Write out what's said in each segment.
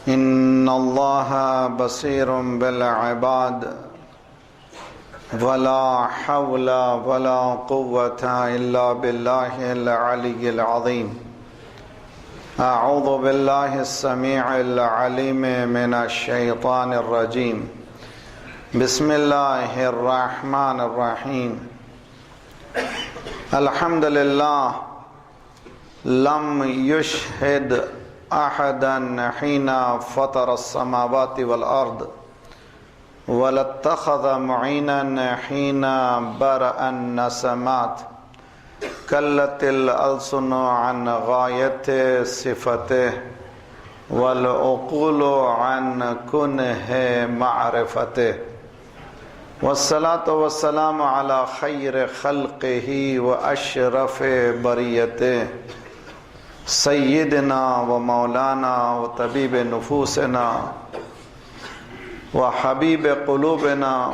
إن الله بصير بالعباد ولا حول ولا قوة إلا بالله العلي العظيم. أعوذ بالله السميع العليم من الشيطان الرجيم. بسم الله الرحمن الرحيم. الحمد لله لم يشهد أحدا حين فطر السماوات والأرض ولا اتخذ معينا حين برأ النسمات. كلت الألسن عن غاية صفته والعقول عن كنه معرفته. والصلاة والسلام على خير خلقه وأشرف بريته سيدنا ومولانا وطبيب نفوسنا وحبيب قلوبنا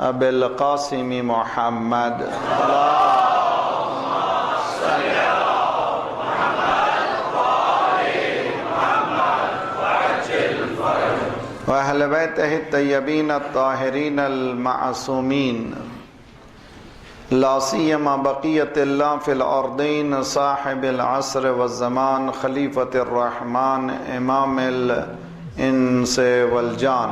أبي القاسم محمد. اللهم صل على محمد وآل محمد وعجل فرجه وأهل بيته الطيبين الطاهرين المعصومين لا سيما بقية الله في الأرضين صاحب العصر والزمان خليفة الرحمن إمام الإنس والجان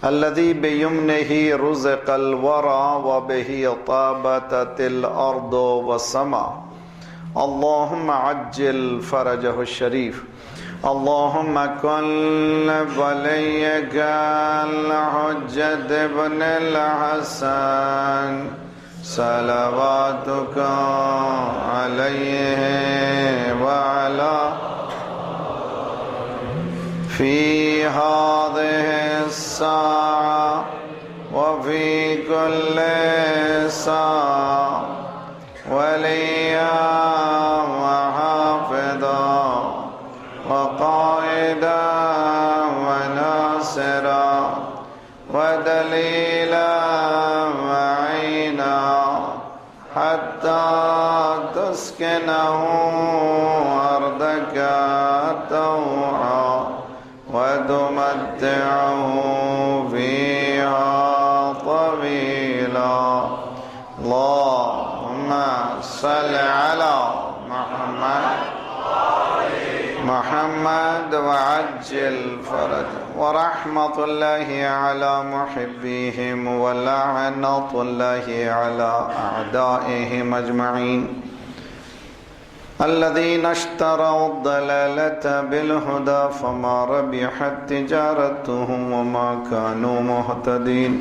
الذي بيمنه رزق الورى وبه طابت الأرض والسماء. اللهم عجل فرجه الشريف. اللهم كن وليك الحجة بن الحسن صلواتك عليه وعلى في هذه الساعة وفي كل ساعة وليا وحافظا وقائدا وناصرا ودليلا وعينا حتى تسكنه أرضك طوعا وتمتعه فيها طويلا. اللهم صل على محمد وعجل فرجه. ورحمة الله على محبيهم ولعنة الله على أعدائهم أجمعين الذين اشتروا الضلالة بالهدى فما ربحت تجارتهم وما كانوا مهتدين.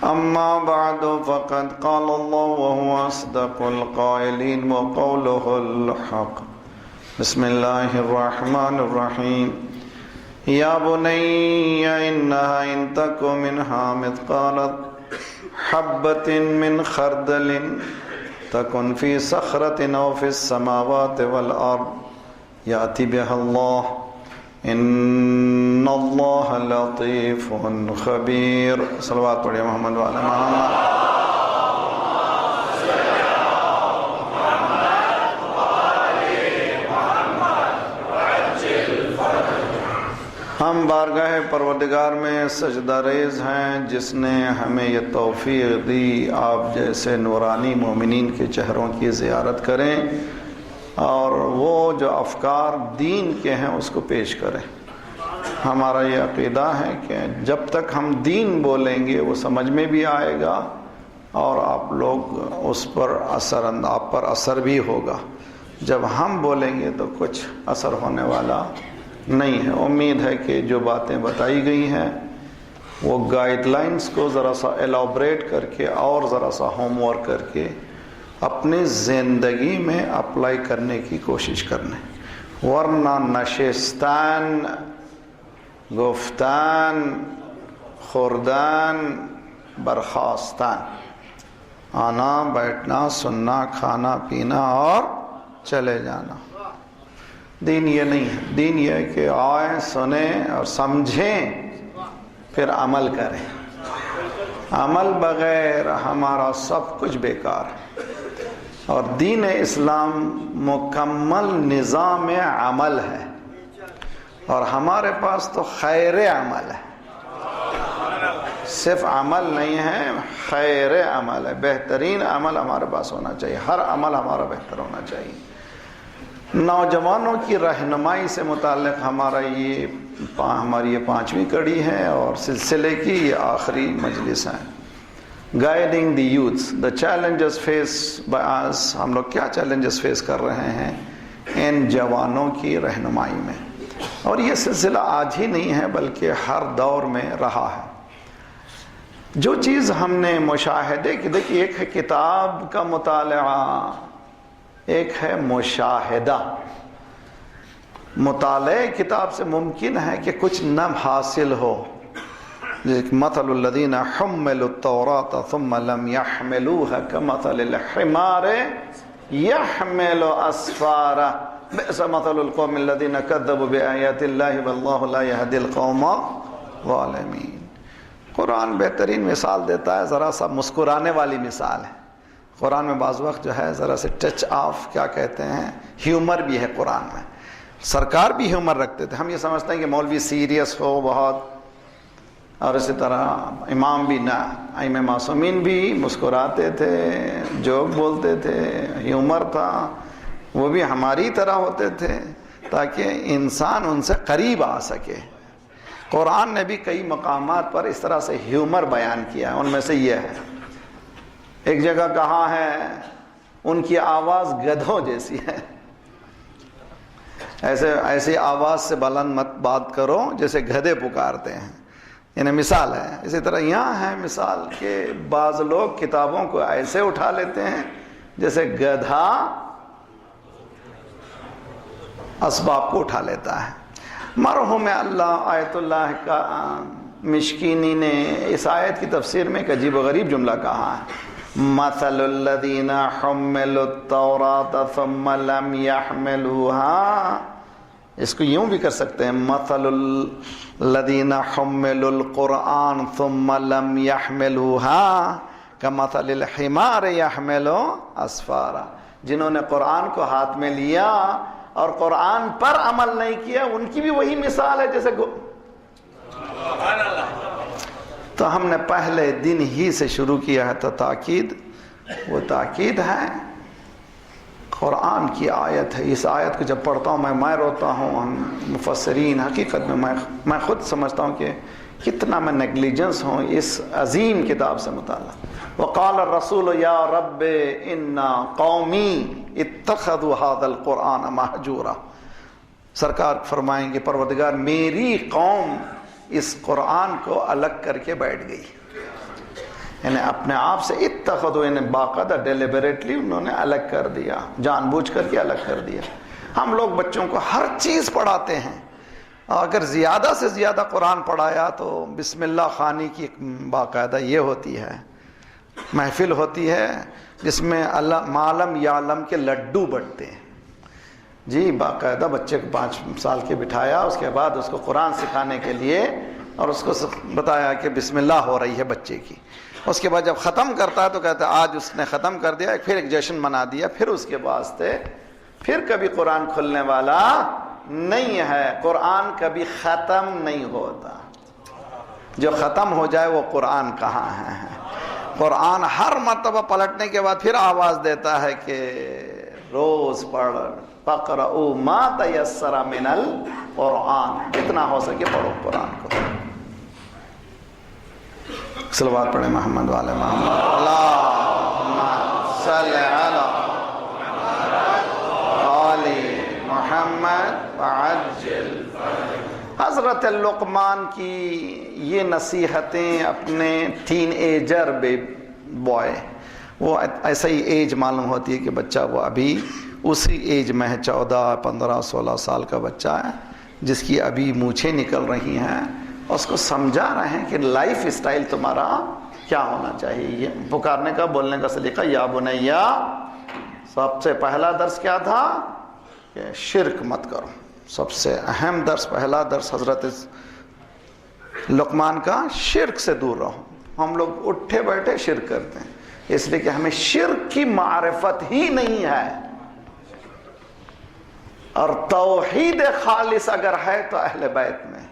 أما بعد فقد قال الله وهو أصدق القائلين وقوله الحق. بسم الله الرحمن الرحيم. يا بني إنها إن تك منها مثقال حبة من خردل تكن في صخرة أو في السماوات والأرض يأتي بها الله إن الله لطيف خبير. صلوات پڑھیں محمد وعلى محمد. ہم بارگاہ پروردگار میں سجدہ ریز ہیں جس نے ہمیں یہ توفیق دی آپ جیسے نورانی مومنین کے چہروں کی زیارت کریں اور وہ جو افکار دین کے ہیں اس کو پیش کریں. ہمارا یہ عقیدہ ہے کہ جب تک ہم دین بولیں گے وہ سمجھ میں بھی آئے گا اور آپ لوگ اس پر آپ پر اثر بھی ہوگا. جب ہم بولیں گے تو کچھ اثر ہونے والا نہیں ہے. امید ہے کہ جو باتیں بتائی گئی ہیں وہ گائیڈ لائنز کو ذرا سا ایلابریٹ کر کے اور ذرا سا ہوم ورک کر کے اپنی زندگی میں اپلائی کرنے کی کوشش کرنے، ورنہ نشستان، گفتان، خوردان، برخاستان، آنا بیٹھنا، سننا، کھانا پینا اور چلے جانا. دین یہ نہیں ہے. دین یہ ہے کہ آئیں، سنیں اور سمجھیں پھر عمل کریں. عمل بغیر ہمارا سب کچھ بیکار ہے. اور دین اسلام مکمل نظام عمل ہے. اور ہمارے پاس تو خیر عمل ہے، صرف عمل نہیں ہے، خیر عمل ہے، بہترین عمل ہمارے پاس ہونا چاہیے، ہر عمل ہمارا بہتر ہونا چاہیے۔ نوجوانوں کی رہنمائی سے متعلق ہماری یہ 5ویں کڑی ہے اور سلسلے کی یہ آخری مجلس ہے۔ Guiding the youth, the challenges face by us, ہم لوگ کیا چیلنجز فیس کر رہے ہیں ان جوانوں کی رہنمائی میں، اور یہ سلسلہ آج ہی نہیں ہے بلکہ ہر دور میں رہا ہے۔ جو چیز ہم نے مشاہدے کی، دیکھیے ایک ہے کتاب کا مطالعہ، ایک ہے مشاہدہ۔ مطالعہ کتاب سے ممکن ہے کہ کچھ نہ حاصل ہو، مثل الذین حملوا التوراۃ ثم لم يحملوها كمثل الحمار يحمل اسفارا بئس مثل القوم الذین كذبوا بآیات اللہ واللہ لا يهدی القوم الظالمین۔ قرآن بہترین مثال دیتا ہے، ذرا سا مسکرانے والی مثال ہے۔ قرآن میں بعض وقت جو ہے ذرا سے ٹچ آف کیا کہتے ہیں، ہیومر بھی ہے قرآن میں۔ سرکار بھی ہیومر رکھتے تھے، ہم یہ سمجھتے ہیں کہ مولوی سیریس ہو بہت، اور اسی طرح امام بھی نہ، ائمہ معصومین بھی مسکراتے تھے، جوک بولتے تھے، ہیومر تھا، وہ بھی ہماری طرح ہوتے تھے تاکہ انسان ان سے قریب آ سکے۔ قرآن نے بھی کئی مقامات پر اس طرح سے ہیومر بیان کیا ہے، ان میں سے یہ ہے، ایک جگہ کہا ہے ان کی آواز گدھوں جیسی ہے، ایسی آواز سے بلند مت بات کرو جیسے گدھے پکارتے ہیں، یعنی مثال ہے۔ اسی طرح یہاں ہے مثال کہ بعض لوگ کتابوں کو ایسے اٹھا لیتے ہیں جیسے گدھا اسباب کو اٹھا لیتا ہے۔ مرحوم اللہ آیت اللہ کا مشکینی نے اس آیت کی تفسیر میں ایک عجیب و غریب جملہ کہا ہے، مثل الذین حملوا التوراۃ ثم لم يحملوها، اس کو یوں بھی کر سکتے ہیں، مثل الذین حملوا القرآن ثم لم يحملوها كمثل الحمار يحمل اسفارا، جنہوں نے قرآن کو ہاتھ میں لیا اور قرآن پر عمل نہیں کیا، ان کی بھی وہی مثال ہے جیسے تو ہم نے پہلے دن ہی سے شروع کیا ہے، تو تاکید، وہ تاکید ہے، قرآن کی آیت ہے۔ اس آیت کو جب پڑھتا ہوں میں روتا ہوں، ہم مفسرین حقیقت میں خود سمجھتا ہوں کہ کتنا میں نیگلیجنس ہوں اس عظیم کتاب سے متعلق۔ وقال الرسول یا رب ان قومی اتخذوا هذا القرآن مہجورا، سرکار فرمائیں گے پروردگار میری قوم اس قرآن کو الگ کر کے بیٹھ گئی، یعنی اپنے آپ سے اتخذوا، یعنی باقاعدہ ڈیلیبریٹلی انہوں نے الگ کر دیا، جان بوجھ کر کے الگ کر دیا۔ ہم لوگ بچوں کو ہر چیز پڑھاتے ہیں، اگر زیادہ سے زیادہ قرآن پڑھایا تو بسم اللہ خوانی کی باقاعدہ یہ ہوتی ہے، محفل ہوتی ہے جس میں اللہ معلم یعلم کے لڈو بٹتے ہیں جی، باقاعدہ بچے کو 5 سال کے بٹھایا، اس کے بعد اس کو قرآن سکھانے کے لیے اور اس کو بتایا کہ بسم اللہ ہو رہی ہے بچے کی، اس کے بعد جب ختم کرتا ہے تو کہتا ہے آج اس نے ختم کر دیا، پھر ایک جشن منا دیا، پھر اس کے واسطے پھر کبھی قرآن کھلنے والا نہیں ہے۔ قرآن کبھی ختم نہیں ہوتا، جو ختم ہو جائے وہ قرآن کہاں ہے؟ قرآن ہر مرتبہ پلٹنے کے بعد پھر آواز دیتا ہے کہ روز پڑھ، فَقْرَؤُوا مَا تَيَسَّرَ مِنَ الْقُرْآنِ، جتنا ہو سکے پڑھو قرآن کو۔ صلوات پڑھیں محمد والے محمد، اللہم صلی علی آل محمد وعجل۔ حضرت لقمان کی یہ نصیحتیں اپنے ٹین ایجر بوائے، وہ ایسا ہی ایج معلوم ہوتی ہے کہ بچہ وہ ابھی اسی ایج میں ہے، 14 15 16 سال کا بچہ ہے جس کی ابھی مونچھیں نکل رہی ہیں، اس کو سمجھا رہے ہیں کہ لائف اسٹائل تمہارا کیا ہونا چاہیے۔ یہ پکارنے کا، بولنے کا سلیقہ، یا بنیا، سب سے پہلا درس کیا تھا کہ شرک مت کرو، سب سے اہم درس، پہلا درس حضرت لقمان کا، شرک سے دور رہو۔ ہم لوگ اٹھے بیٹھے شرک کرتے ہیں، اس لیے کہ ہمیں شرک کی معرفت ہی نہیں ہے، اور توحید خالص اگر ہے تو اہل بیت میں.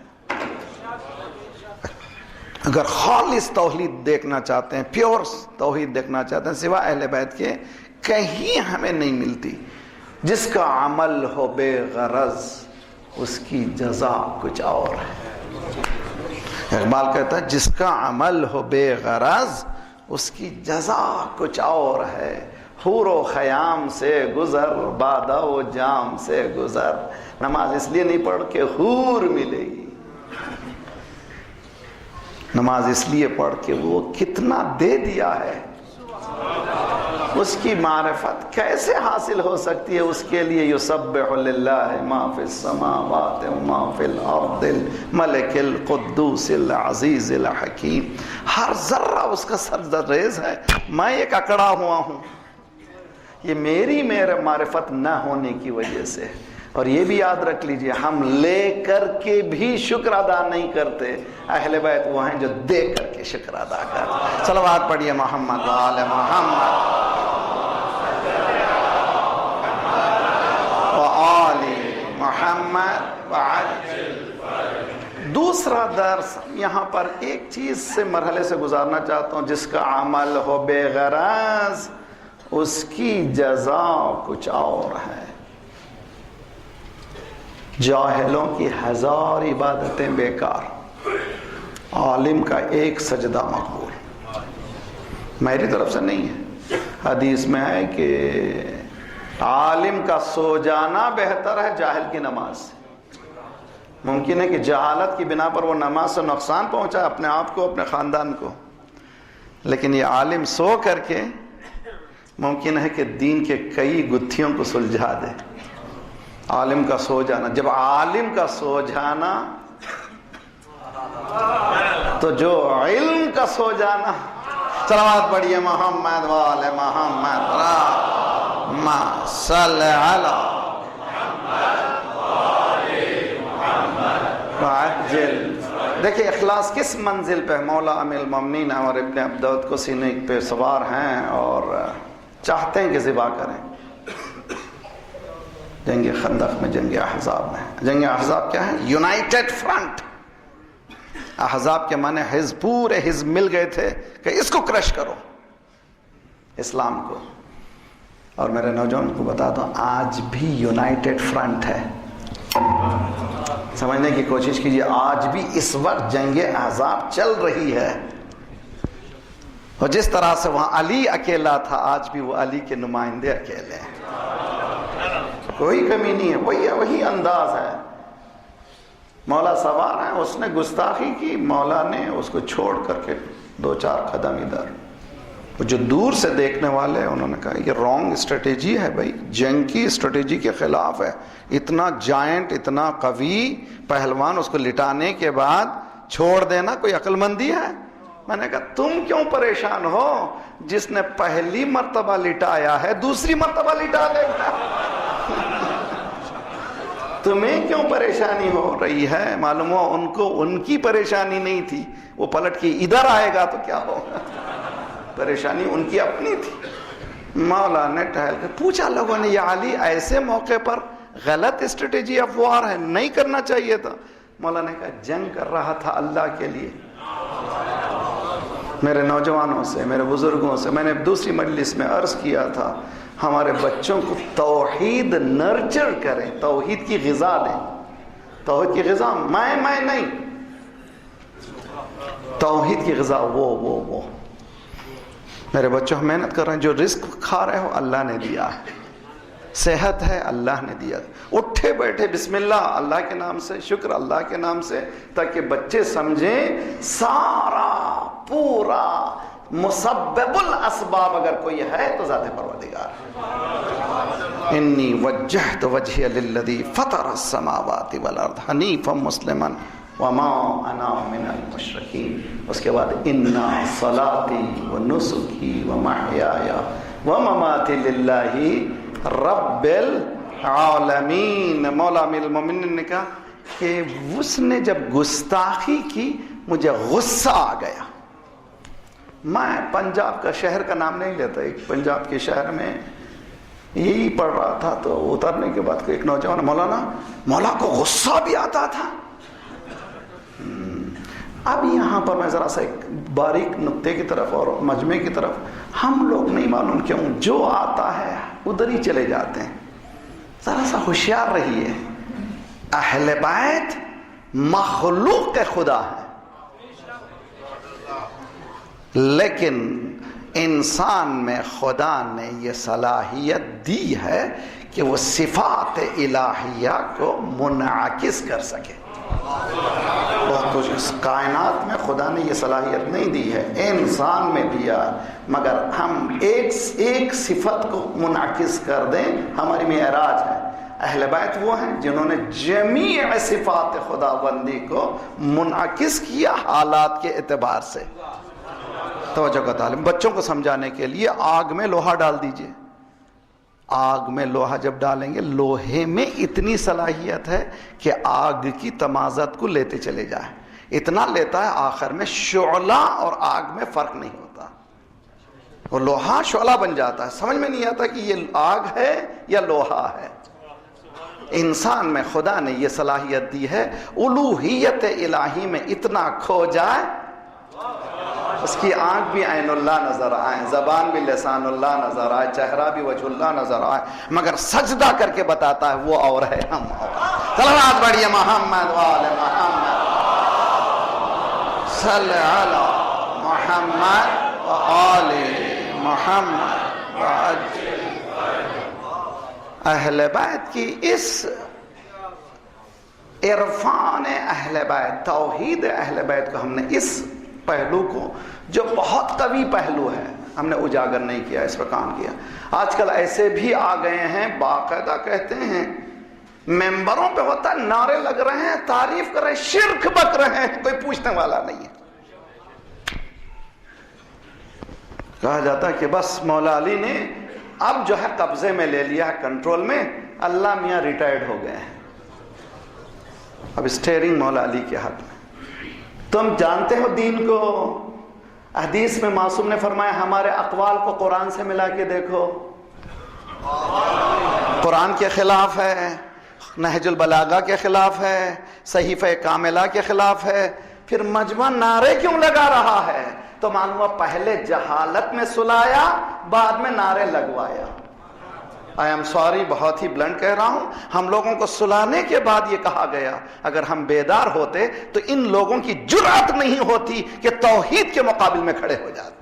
اگر خالص توحید دیکھنا چاہتے ہیں، پیور توحید دیکھنا چاہتے ہیں، سوا اہل بیت کے کہیں ہمیں نہیں ملتی. جس کا عمل ہو بے غرض اس کی جزا کچھ اور ہے. اقبال کہتا ہے جس کا عمل ہو بے غرض اس کی جزا کچھ اور ہے. حور و خیام سے گزر، بادہ و جام سے گزر. نماز اس لیے نہیں پڑھ کہ حور ملے گی، نماز اس لیے پڑھ کے وہ کتنا دے دیا ہے. اس کی معرفت کیسے حاصل ہو سکتی ہے؟ اس کے لیے یسبح للہ ما فی السماوات و ما فی الارض الملک القدوس العزیز الحکیم. ہر ذرہ اس کا سرزریز ہے. میں ایک اکڑا ہوا ہوں، یہ میری معرفت نہ ہونے کی وجہ سے. اور یہ بھی یاد رکھ لیجئے، ہم لے کر کے بھی شکر ادا نہیں کرتے. اہل بیت وہ ہیں جو دے کر کے شکر ادا کرتے. صلوات پڑھیے محمد وآل محمد وآل محمد وعجل. دوسرا درس یہاں پر ایک چیز سے مرحلے سے گزارنا چاہتا ہوں. جس کا عمل ہو بے غرض اس کی جزا کچھ اور ہے. جاہلوں کی 1000 عبادتیں بیکار، عالم کا ایک سجدہ مقبول. میری طرف سے نہیں ہے، حدیث میں ہے کہ عالم کا سو جانا بہتر ہے جاہل کی نماز سے. ممکن ہے کہ جہالت کی بنا پر وہ نماز سے نقصان پہنچا اپنے آپ کو، اپنے خاندان کو، لیکن یہ عالم سو کر کے ممکن ہے کہ دین کے کئی گتھیوں کو سلجھا دے. عالم کا سو جانا، جب عالم کا سو جانا تو جو علم کا سو جانا. صلوات پڑھیے محمد وآل محمد اللہم صل علی وعجل. دیکھیں اخلاص کس منزل پہ مولا امیر المومنین اور ابن عبدود کو سینے پہ سوار ہیں اور چاہتے ہیں کہ ذبح کریں. جنگ خندق میں، جنگ احزاب میں. جنگ احزاب کیا ہے؟ United front. احزاب کے معنی حزب، پورے حزب مل گئے تھے کہ اس کو کرش کرو، اسلام کو. اور میرے نوجوان کو بتا دوں آج بھی یونائٹڈ فرنٹ ہے. سمجھنے کی کوشش کیجیے، آج بھی اس وقت جنگ احزاب چل رہی ہے. اور جس طرح سے وہاں علی اکیلا تھا، آج بھی وہ علی کے نمائندے اکیلے ہیں. کوئی کمی نہیں ہے، وہی انداز ہے. مولا سوار ہے، اس نے گستاخی کی، مولا نے اس کو چھوڑ کر کے 2-4 قدم ادھر. جو دور سے دیکھنے والے انہوں نے کہا یہ رانگ اسٹریٹجی ہے بھائی، جنگ کی اسٹریٹجی کے خلاف ہے. اتنا جائنٹ، اتنا قوی پہلوان، اس کو لٹانے کے بعد چھوڑ دینا کوئی عقل مندی ہے؟ میں نے کہا تم کیوں پریشان ہو؟ جس نے پہلی مرتبہ لٹایا ہے دوسری مرتبہ لٹا لے گا. تمہیں کیوں پریشانی ہو رہی ہے؟ معلوم ہو ان کو ان کی پریشانی نہیں تھی، وہ پلٹ کے ادھر آئے گا تو کیا ہوگا. پریشانی ان کی اپنی تھی. مولا نے ٹہل کے پوچھا لوگوں نے، یہ علی ایسے موقع پر غلط اسٹریٹجی آف وار ہے، نہیں کرنا چاہیے تھا. مولا نے کہا جنگ کر رہا تھا اللہ کے لیے. میرے نوجوانوں سے، میرے بزرگوں سے میں نے دوسری مجلس میں عرض کیا تھا، ہمارے بچوں کو توحید نرچر کریں، توحید کی غذا دیں. توحید کی غذا میں نہیں، توحید کی غذا وہ میرے بچوں محنت کر رہے ہیں. جو رزق کھا رہے ہو اللہ نے دیا ہے، صحت ہے اللہ نے دیا. اٹھے بیٹھے بسم اللہ اللہ کے نام سے، شکر اللہ کے نام سے، تاکہ بچے سمجھیں سارا پورا مسبب الاسباب اگر کوئی ہے تو ذات پروردگار. انی وجہت وجہی للذی فطر السماوات والارض حنیفا مسلما وما انا من المشرکین. اس کے بعد انا صلاتی ونسکی ومحیایا ومماتی للہ رب العالمین. مولا امیر المومنین نے کہا کہ اس نے جب گستاخی کی مجھے غصہ آ گیا. میں پنجاب کا شہر کا نام نہیں لیتا، ایک پنجاب کے شہر میں یہی پڑھ رہا تھا تو اترنے کے بعد ایک نوجوان مولا کو غصہ بھی آتا تھا. اب یہاں پر میں ذرا سا ایک باریک نقطے کی طرف اور مجمع کی طرف، ہم لوگ نہیں معلوم کیوں جو آتا ہے ادھر ہی چلے جاتے ہیں. ذرا سا ہوشیار رہیے. اہل بیت مخلوق خدا ہے، لیکن انسان میں خدا نے یہ صلاحیت دی ہے کہ وہ صفات الہیہ کو منعکس کر سکے. تو اس کائنات میں خدا نے یہ صلاحیت نہیں دی ہے، انسان میں دیا. مگر ہم ایک صفت کو منعکس کر دیں، ہماری معراج ہے. اہل بیت وہ ہیں جنہوں نے جمیع صفات خدا بندی کو منعکس کیا حالات کے اعتبار سے. توجہ کا تعلیم. بچوں کو سمجھانے کے لیے آگ میں لوہا ڈال دیجئے. آگ میں لوہا جب ڈالیں گے، لوہے میں اتنی صلاحیت ہے کہ آگ کی تمازت کو لیتے چلے جائے. اتنا لیتا ہے آخر میں شعلہ اور آگ میں فرق نہیں ہوتا، وہ لوہا شعلہ بن جاتا ہے. سمجھ میں نہیں آتا کہ یہ آگ ہے یا لوہا ہے. انسان میں خدا نے یہ صلاحیت دی ہے، الوہیت الہی میں اتنا کھو جائے اس کی آنکھ بھی عین اللہ نظر آئے، زبان بھی لسان اللہ نظر آئے، چہرہ بھی وجہ اللہ نظر آئے، مگر سجدہ کر کے بتاتا ہے وہ اور ہے ہم اور. صلوات پڑھیے محمد وآل محمد، صلی علی محمد وآل محمد وعجل. اہل بیت کی اس عرفان اہل بیت، توحید اہل بیت کو ہم نے اس پہلو کو جو بہت قوی پہلو ہے ہم نے اجاگر نہیں کیا، اس پہ کام کیا. آج کل ایسے بھی آ گئے ہیں باقاعدہ کہتے ہیں، ممبروں پہ ہوتا ہے، نعرے لگ رہے ہیں، تعریف کر رہے ہیں، شرک بک رہے ہیں، کوئی پوچھنے والا نہیں ہے. کہا جاتا ہے کہ بس مولا علی نے اب جو ہے قبضے میں لے لیا ہے، کنٹرول میں. اللہ میاں ریٹائرڈ ہو گئے ہیں، اب اسٹیئرنگ مولا علی کے ہاتھ میں. تم جانتے ہو دین کو. حدیث میں معصوم نے فرمایا ہمارے اقوال کو قرآن سے ملا کے دیکھو، قرآن کے خلاف ہے، نہج البلاغہ کے خلاف ہے، صحیفہ کاملہ کے خلاف ہے. پھر مجمع نعرے کیوں لگا رہا ہے؟ تو معلوم ہوا پہلے جہالت میں سلایا، بعد میں نعرے لگوایا. I am sorry، بہت ہی بلنٹ کہہ رہا ہوں، ہم لوگوں کو سلانے کے بعد یہ کہا گیا. اگر ہم بیدار ہوتے تو ان لوگوں کی جرأت نہیں ہوتی کہ توحید کے مقابل میں کھڑے ہو جاتے.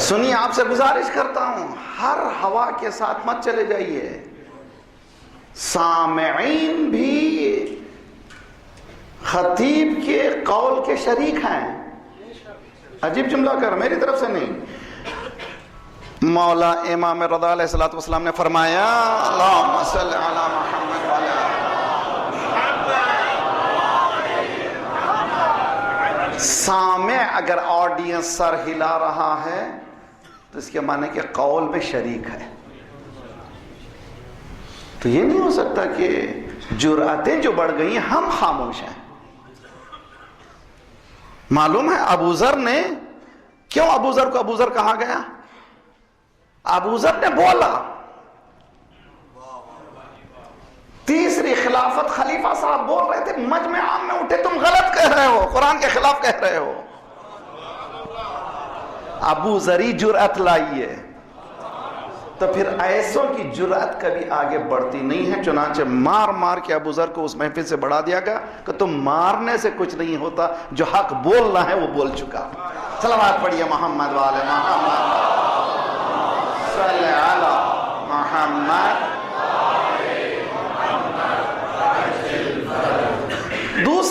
سنیے، آپ سے گزارش کرتا ہوں، ہر ہوا کے ساتھ مت چلے جائیے. سامعین بھی خطیب کے قول کے شریک ہیں. عجیب جملہ کر، میری طرف سے نہیں. مولا امام رضا علیہ الصلوۃ والسلام نے فرمایا اللہم صلی علی محمد وعلی سامع اگر آڈینس سر ہلا رہا ہے تو اس کے معنی کہ قول میں شریک ہے. تو یہ نہیں ہو سکتا کہ جرأتیں جو بڑھ گئی ہیں ہم خاموش ہیں. معلوم ہے ابو ذر نے کیوں ابو ذر کو ابو ذر کہا گیا؟ ابو ذر نے بولا، تیسری خلافت خلیفہ صاحب بول رہے تھے، مجمع عام میں اٹھے تم غلط کہہ رہے ہو، قرآن کے خلاف کہہ رہے ہو. ابو ذری جرأت لائیے. تو پھر ایسوں کی جرأت کبھی آگے بڑھتی نہیں ہے. چنانچہ مار مار کے ابو ذر کو اس محفل سے بڑھا دیا گیا کہ تم مارنے سے کچھ نہیں ہوتا، جو حق بولنا ہے وہ بول چکا. صلوات پڑھیے محمد والے محمد صلی علی محمد.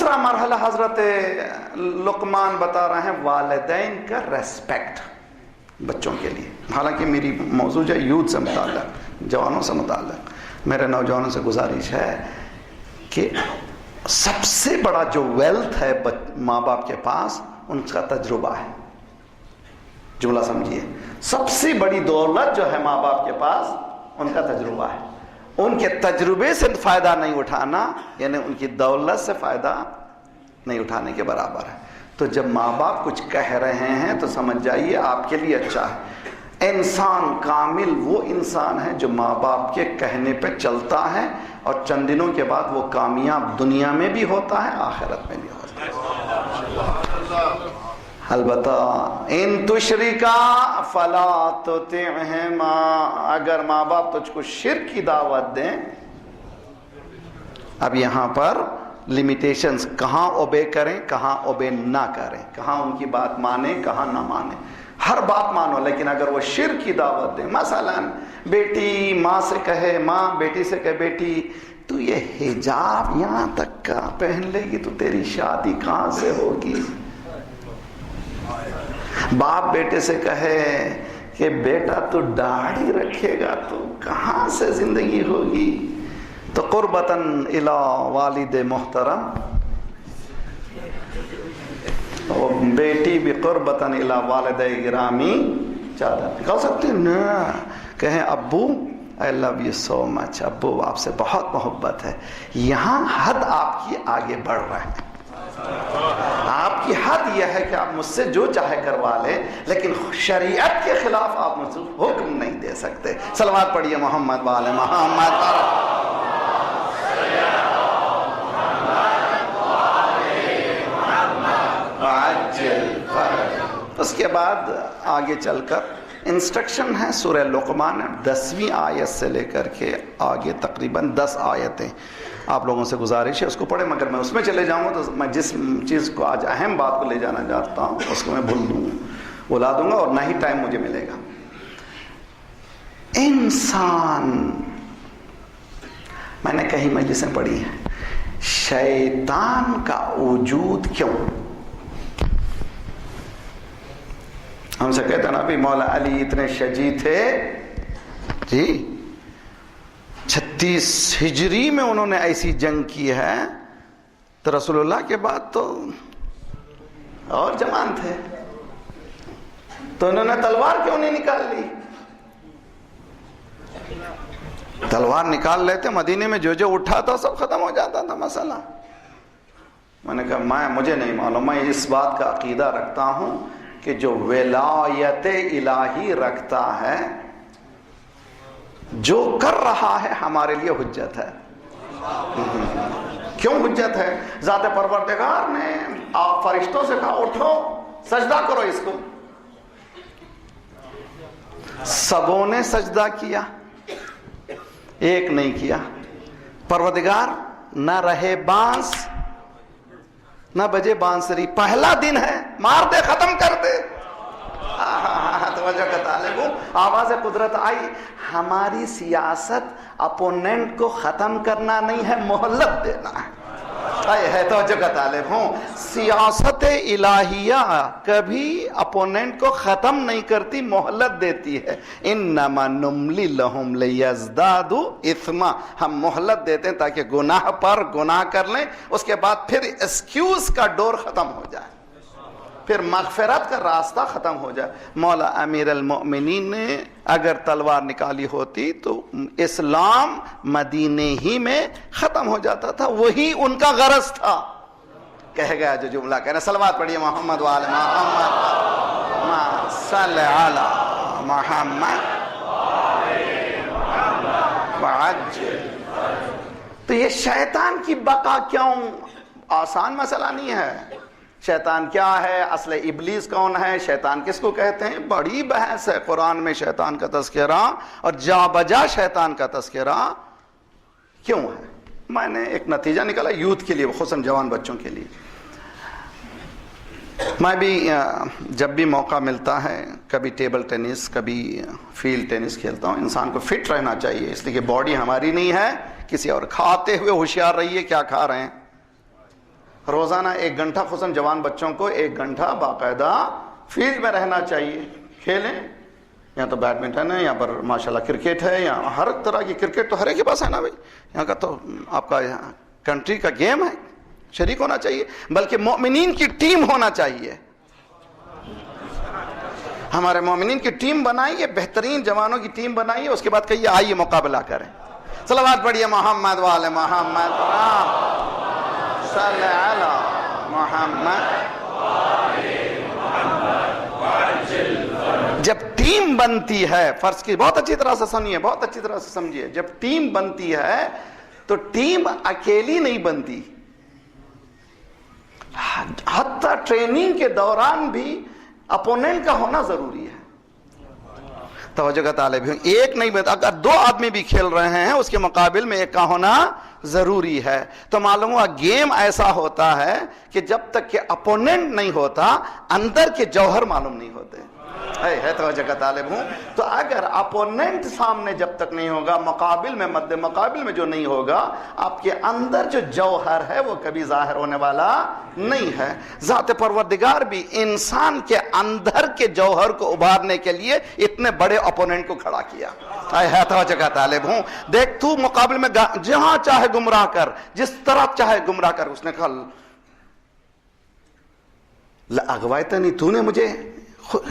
دوسرا مرحلہ حضرت لقمان بتا رہے ہیں والدین کا ریسپیکٹ بچوں کے لیے. حالانکہ میری موضوع جو یوتھ سے متعلق، جوانوں سے متعلق، میرے نوجوانوں سے گزارش ہے کہ سب سے بڑا جو ویلتھ ہے ماں باپ کے پاس ان کا تجربہ ہے. جملہ سمجھیے، سب سے بڑی دولت جو ہے ماں باپ کے پاس ان کا تجربہ ہے. ان کے تجربے سے فائدہ نہیں اٹھانا یعنی ان کی دولت سے فائدہ نہیں اٹھانے کے برابر ہے. تو جب ماں باپ کچھ کہہ رہے ہیں تو سمجھ جائیے آپ کے لیے اچھا ہے. انسان کامل وہ انسان ہے جو ماں باپ کے کہنے پہ چلتا ہے اور چند دنوں کے بعد وہ کامیاب دنیا میں بھی ہوتا ہے، آخرت میں بھی ہوتا ہے. البتہ ان تشرکا فلا تطعہما، اگر ماں باپ تجھ کو شرک کی دعوت دیں. اب یہاں پر لمیٹیشنز، کہاں اوبے کریں کہاں اوبے نہ کریں، کہاں ان کی بات مانیں کہاں نہ مانیں. ہر بات مانو لیکن اگر وہ شرک کی دعوت دیں، مثلا بیٹی ماں سے کہے، ماں بیٹی سے کہے بیٹی تو یہ حجاب یہاں تک کا پہن لے گی تو تیری شادی کہاں سے ہوگی. باپ بیٹے سے کہے کہ بیٹا تو داڑھی رکھے گا تو کہاں سے زندگی ہوگی. تو قربتاً الی والد محترم، بیٹی بھی قربتاً الی والد گرامی چادر کہہ سکتے ہیں نا. کہیں ابو I love you so much، ابو آپ سے بہت محبت ہے. یہاں حد آپ کی آگے بڑھ رہے ہیں. آپ کی حد یہ ہے کہ آپ مجھ سے جو چاہے کروا لیں لیکن شریعت کے خلاف آپ مجھ سے حکم نہیں دے سکتے. صلوات پڑھیے محمد وآل محمد. اس کے بعد آگے چل کر انسٹرکشن ہے سورہ لقمان 10ویں آیت سے لے کر کے آگے تقریباً 10 آیتیں. آپ لوگوں سے گزارش ہے اس کو پڑھیں، مگر میں اس میں چلے جاؤں گا تو میں جس چیز کو آج اہم بات کو لے جانا چاہتا ہوں اس کو میں بھلا دوں گا اور نہ ہی ٹائم مجھے ملے گا. انسان، میں نے کہیں مجلسیں پڑھی ہیں، شیطان کا وجود کیوں؟ ہم سے کہتے ہیں نا بھی مولا علی اتنے شجی تھے جی، 36 ہجری میں انہوں نے ایسی جنگ کی ہے تو رسول اللہ کے بعد تو اور جوان تھے تو انہوں نے تلوار کیوں نہیں نکال لی؟ تلوار نکال لیتے مدینے میں جو اٹھا تھا سب ختم ہو جاتا تھا مسئلہ. میں نے کہا مجھے نہیں معلوم، میں اس بات کا عقیدہ رکھتا ہوں کہ جو ولایت الہی رکھتا ہے جو کر رہا ہے ہمارے لیے حجت ہے. کیوں حجت ہے؟ ذات پروردگار نے فرشتوں سے کہا اٹھو سجدہ کرو اس کو، سبوں نے سجدہ کیا، ایک نہیں کیا. پروردگار نہ رہے بانس نہ بجے بانسری، پہلا دن ہے مار دے ختم کر دے. توجہ کا طالب ہوں، آواز قدرت آئی. ہماری سیاست اپوننٹ کو ختم کرنا نہیں ہے، مہلت دینا ہے. توجہ کا طالب ہوں، سیاست الہیہ کبھی اپوننٹ کو ختم نہیں کرتی، مہلت دیتی ہے. انما نملی لہم لیزدادوا اثما، ہم مہلت دیتے ہیں تاکہ گناہ پر گناہ کر لیں، اس کے بعد پھر ایکسکیوز کا ڈور ختم ہو جائے، پھر مغفرت کا راستہ ختم ہو جائے. مولا امیر المؤمنین نے اگر تلوار نکالی ہوتی تو اسلام مدینے ہی میں ختم ہو جاتا تھا، وہی ان کا غرض تھا. کہہ گیا جو جملہ کہنا. صلوات پڑھیے محمد وآل محمد صلی علی محمد وعجل. تو یہ شیطان کی بقا کیوں؟ آسان مسئلہ نہیں ہے. شیطان کیا ہے، اصل ابلیس کون ہے، شیطان کس کو کہتے ہیں، بڑی بحث ہے. قرآن میں شیطان کا تذکرہ اور جا بجا شیطان کا تذکرہ کیوں ہے. میں نے ایک نتیجہ نکالا یوتھ کے لیے، خصوصاً جوان بچوں کے لیے. میں بھی جب بھی موقع ملتا ہے کبھی ٹیبل ٹینس کبھی فیلڈ ٹینس کھیلتا ہوں. انسان کو فٹ رہنا چاہیے، اس لیے کہ باڈی ہماری نہیں ہے کسی اور. کھاتے ہوئے ہوشیار رہیے کیا کھا رہے ہیں. روزانہ 1 گھنٹہ خصوصاً جوان بچوں کو 1 گھنٹہ باقاعدہ فیلڈ میں رہنا چاہیے. کھیلیں, یہاں تو بیڈمنٹن ہے, یہاں پر ماشاءاللہ کرکٹ ہے, یہاں ہر طرح کی کرکٹ تو ہر ایک کے پاس ہے نا بھائی. یہاں کا تو آپ کا کنٹری کا گیم ہے, شریک ہونا چاہیے. بلکہ مومنین کی ٹیم ہونا چاہیے. ہمارے مومنین کی ٹیم بنائیے, بہترین جوانوں کی ٹیم بنائیے, اس کے بعد کہیے آئیے مقابلہ کریں. صلوات پڑھیے محمد والے محمد, صلی علی محمد. جب ٹیم بنتی ہے, فرض کی بہت اچھی طرح سے سمجھیے, بہت اچھی طرح سے سمجھیے, جب ٹیم بنتی ہے تو ٹیم اکیلی نہیں بنتی. حتی ٹریننگ کے دوران بھی اپوننٹ کا ہونا ضروری ہے. توجہ کا طالب ہے, ایک نہیں بنتا. اگر 2 آدمی بھی کھیل رہے ہیں اس کے مقابل میں ایک کا ہونا ضروری ہے. تو معلوم ہوا گیم ایسا ہوتا ہے کہ جب تک کہ اپوننٹ نہیں ہوتا اندر کے جوہر معلوم نہیں ہوتے. ہے توجہ کا طالب ہوں. تو اگر اپوننٹ سامنے جب تک نہیں ہوگا, مقابل میں مد مقابل میں جو نہیں ہوگا, آپ کے اندر جو جوہر ہے وہ کبھی ظاہر ہونے والا نہیں ہے. ذات پروردگار بھی انسان کے اندر کے جوہر کو ابھارنے کے لیے اتنے بڑے اپوننٹ کو کھڑا کیا. ہے توجہ کا طالب ہوں. دیکھ تو مقابل میں جہاں چاہے گمراہ کر, جس طرح چاہے گمراہ کر. اس نے کہا لأغویتنی, تو نے مجھے,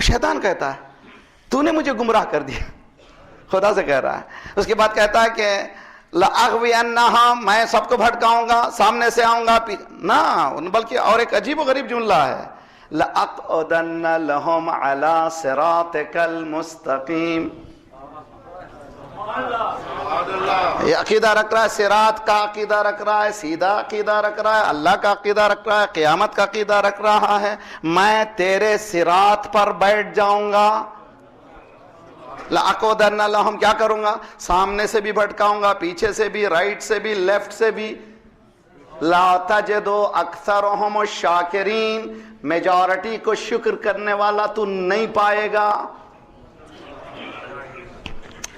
شیطان کہتا ہے تو نے مجھے گمراہ کر دیا, خدا سے کہہ رہا ہے. اس کے بعد کہتا ہے کہ لأغوینہا, میں سب کو بھٹکاؤں گا, سامنے سے آؤں گا نہ, بلکہ اور ایک عجیب و غریب جملہ ہے, لأقعدن لہم علی صراطک المستقیم. یہ عقیدہ رکھ رہا ہے, صراط کا عقیدہ رکھ رہا ہے, سیدھا عقیدہ رکھ رہا ہے, اللہ کا عقیدہ رکھ رہا ہے, قیامت کا عقیدہ رکھ رہا ہے. میں تیرے صراط پر بیٹھ جاؤں گا. لأقعدن لہم, کیا کروں گا, سامنے سے بھی بھٹکاؤں گا, پیچھے سے بھی, رائٹ سے بھی, لیفٹ سے بھی. لا تجد اکثرہم الشاکرین, میجورٹی کو شکر کرنے والا تو نہیں پائے گا.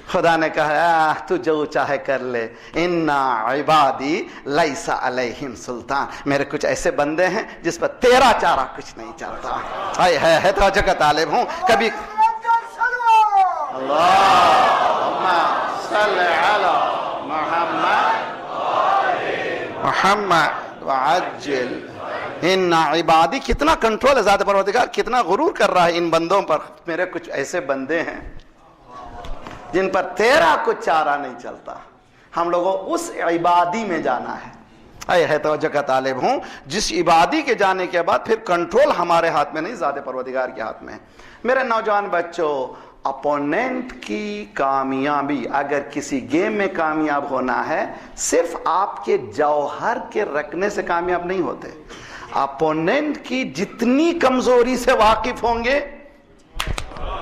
خدا نے کہا تو جو چاہے کر لے, انا عبادی لیس علیہم سلطان, میرے کچھ ایسے بندے ہیں جس پر تیرا چارہ کچھ نہیں چلتا. ہے توجہ کا طالب ہوں. کبھی اللہم صلی علی محمد محمد وعجل ان عبادی. کتنا کنٹرول ہے ذات پروردگار, کتنا غرور کر رہا ہے ان بندوں پر. میرے کچھ ایسے بندے ہیں جن پر تیرا کچھ چارہ نہیں چلتا. ہم لوگوں اس عبادی میں جانا ہے. ہے توجہ کا طالب ہوں. جس عبادی کے جانے کے بعد پھر کنٹرول ہمارے ہاتھ میں نہیں, ذات پروردگار کے ہاتھ میں. میرے نوجوان بچوں, اپوننٹ کی کامیابی, اگر کسی گیم میں کامیاب ہونا ہے, صرف آپ کے جوہر کے رکھنے سے کامیاب نہیں ہوتے. اپوننٹ کی جتنی کمزوری سے واقف ہوں گے,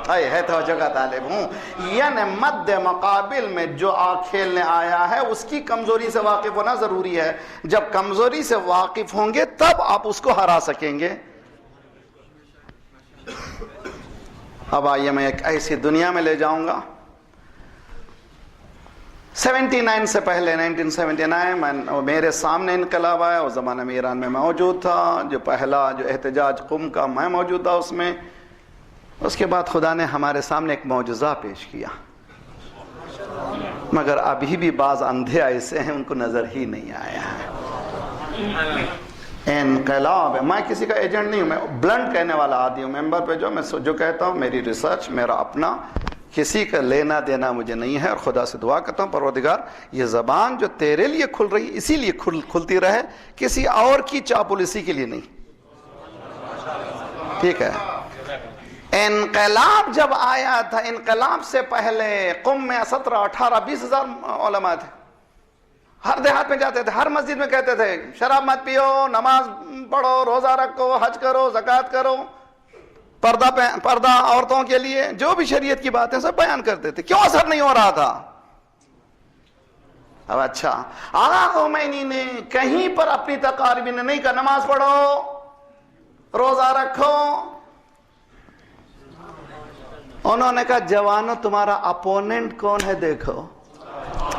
ہے توجہ کا طالب ہوں, یعنی مد مقابل میں جو کھیلنے آیا ہے اس کی کمزوری سے واقف ہونا ضروری ہے. جب کمزوری سے واقف ہوں گے تب آپ اس کو ہرا سکیں گے. اب آئیے میں ایک ایسی دنیا میں لے جاؤں گا. 79 سے پہلے 1979 میرے سامنے انقلاب آیا. اس زمانے میں ایران میں موجود تھا. جو پہلا جو احتجاج قم کا, میں موجود تھا اس میں. اس کے بعد خدا نے ہمارے سامنے ایک معجزہ پیش کیا, مگر ابھی بھی بعض اندھے ایسے ہیں ان کو نظر ہی نہیں آیا ہے. انقلاب ہے. میں کسی کا ایجنٹ نہیں ہوں, میں بلنٹ کہنے والا آدمی ہوں. ممبر پہ جو میں جو کہتا ہوں, میری ریسرچ, میرا اپنا, کسی کا لینا دینا مجھے نہیں ہے. اور خدا سے دعا کرتا ہوں پروردگار یہ زبان جو تیرے لیے کھل رہی اسی لیے کھلتی رہے, کسی اور کی چاپلوسی کے لیے نہیں. ٹھیک ہے. انقلاب جب آیا تھا, انقلاب سے پہلے قم میں 17 18 20 ہزار علماء تھے. ہر دیہات میں جاتے تھے, ہر مسجد میں کہتے تھے شراب مت پیو, نماز پڑھو, روزہ رکھو, حج کرو, زکوٰۃ کرو, پردہ عورتوں کے لیے, جو بھی شریعت کی باتیں سب بیان کرتے تھے. کیوں اثر نہیں ہو رہا تھا؟ اب اچھا, آقا خمینی نے کہیں پر اپنی تقاریر نے نہیں کہا نماز پڑھو, روزہ رکھو. انہوں نے کہا جوانو تمہارا اپوننٹ کون ہے دیکھو.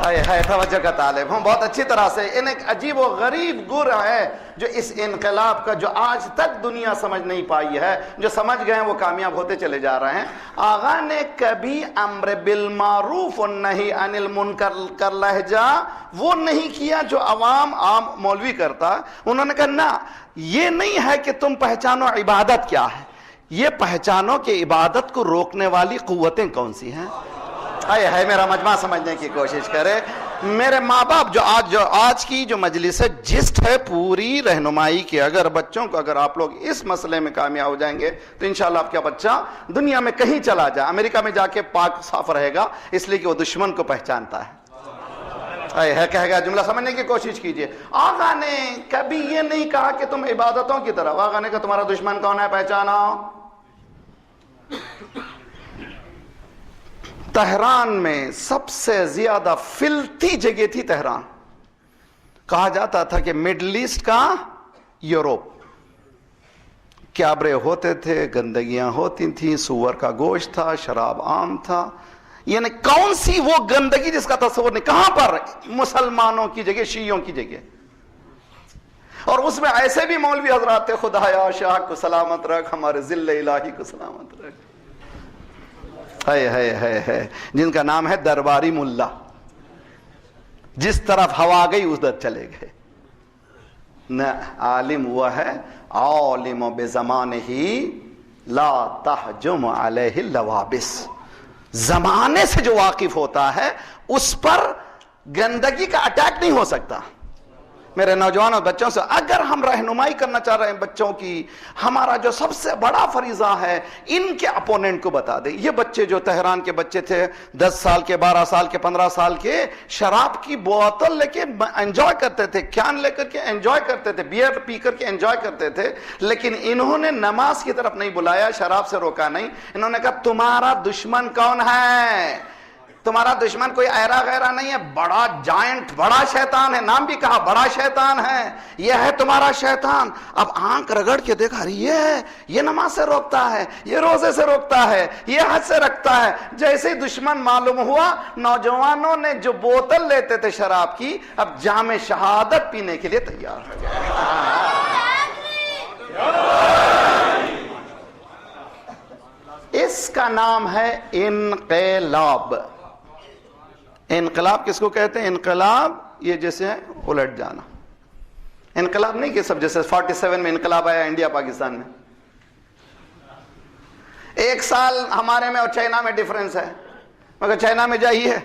ہے توجہ کا طالب ہوں بہت اچھی طرح سے. ان ایک عجیب و غریب گر ہے جو اس انقلاب کا جو آج تک دنیا سمجھ نہیں پائی ہے. جو سمجھ گئے ہیں وہ کامیاب ہوتے چلے جا رہے ہیں. آقا نے کبھی امر بالمعروف و نہی عن المنکر کر لہجہ وہ نہیں کیا جو عوام عام مولوی کرتا. انہوں نے کہا نہ، یہ نہیں ہے کہ تم پہچانو عبادت کیا ہے، یہ پہچانو کہ عبادت کو روکنے والی قوتیں کون سی ہیں. ہے میرا مجمع سمجھنے کی کوشش کرے. میرے ماں باپ جو آج کی جو مجلس ہے جسٹ ہے پوری رہنمائی کی. اگر بچوں کو اگر آپ لوگ اس مسئلے میں کامیاب ہو جائیں گے تو انشاءاللہ آپ کا بچہ دنیا میں کہیں چلا جائے، امریکہ میں جا کے پاک صاف رہے گا، اس لیے کہ وہ دشمن کو پہچانتا ہے. کہے گا جملہ سمجھنے کی کوشش کیجئے. آقا نے کبھی یہ نہیں کہا کہ تم عبادتوں کی طرف. آقا نے کہا تمہارا دشمن کون ہے پہچانا. تہران میں سب سے زیادہ فلتی جگہ تھی تہران. کہا جاتا تھا کہ مڈل ایسٹ کا یوروپ. کیبرے ہوتے تھے، گندگیاں ہوتی تھیں، سور کا گوشت تھا، شراب عام تھا. یعنی کون سی وہ گندگی جس کا تصور نہیں. کہاں پر؟ مسلمانوں کی جگہ، شیعوں کی جگہ. اور اس میں ایسے بھی مولوی حضرات تھے، خدایا شاہ کو سلامت رکھ، ہمارے ذل الہی کو سلامت رکھ، ہے جن کا نام ہے درباری ملا. جس طرف ہوا گئی اس در چلے گئے. نہ عالم ہوا ہے عالم بزمانہ لا تحجم علیہ اللوابس. زمانے سے جو واقف ہوتا ہے اس پر گندگی کا اٹیک نہیں ہو سکتا. میرے نوجوانوں بچوں سے اگر ہم رہنمائی کرنا چاہ رہے ہیں بچوں کی، ہمارا جو سب سے بڑا فریضہ ہے ان کے اپوننٹ کو بتا دیں. یہ بچے جو تہران کے بچے تھے 10 سال کے، 12 سال کے، 15 سال کے، شراب کی بوتل لے کے انجوائے کرتے تھے، کین لے کر کے انجوائے کرتے تھے، بیئر پی کر کے انجوائے کرتے تھے. لیکن انہوں نے نماز کی طرف نہیں بلایا، شراب سے روکا نہیں. انہوں نے کہا تمہارا دشمن کون ہے؟ تمہارا دشمن کوئی ایرا غیرہ نہیں ہے، بڑا جائنٹ، بڑا شیطان ہے. نام بھی کہا بڑا شیطان ہے، یہ ہے تمہارا شیطان. اب آنکھ رگڑ کے دیکھا یہ نماز سے روکتا ہے، یہ روزے سے روکتا ہے، یہ حج سے رکھتا ہے. جیسے دشمن معلوم ہوا، نوجوانوں نے جو بوتل لیتے تھے شراب کی اب جام شہادت پینے کے لیے تیار ہو گئے. اس کا نام ہے انقلاب. انقلاب کس کو کہتے ہیں؟ انقلاب یہ جیسے ہے الٹ جانا. انقلاب نہیں کہ سب جیسے 47 میں انقلاب آیا انڈیا پاکستان میں. 1 سال ہمارے میں اور چائنا میں ڈیفرنس ہے. مگر چائنا میں جائیے،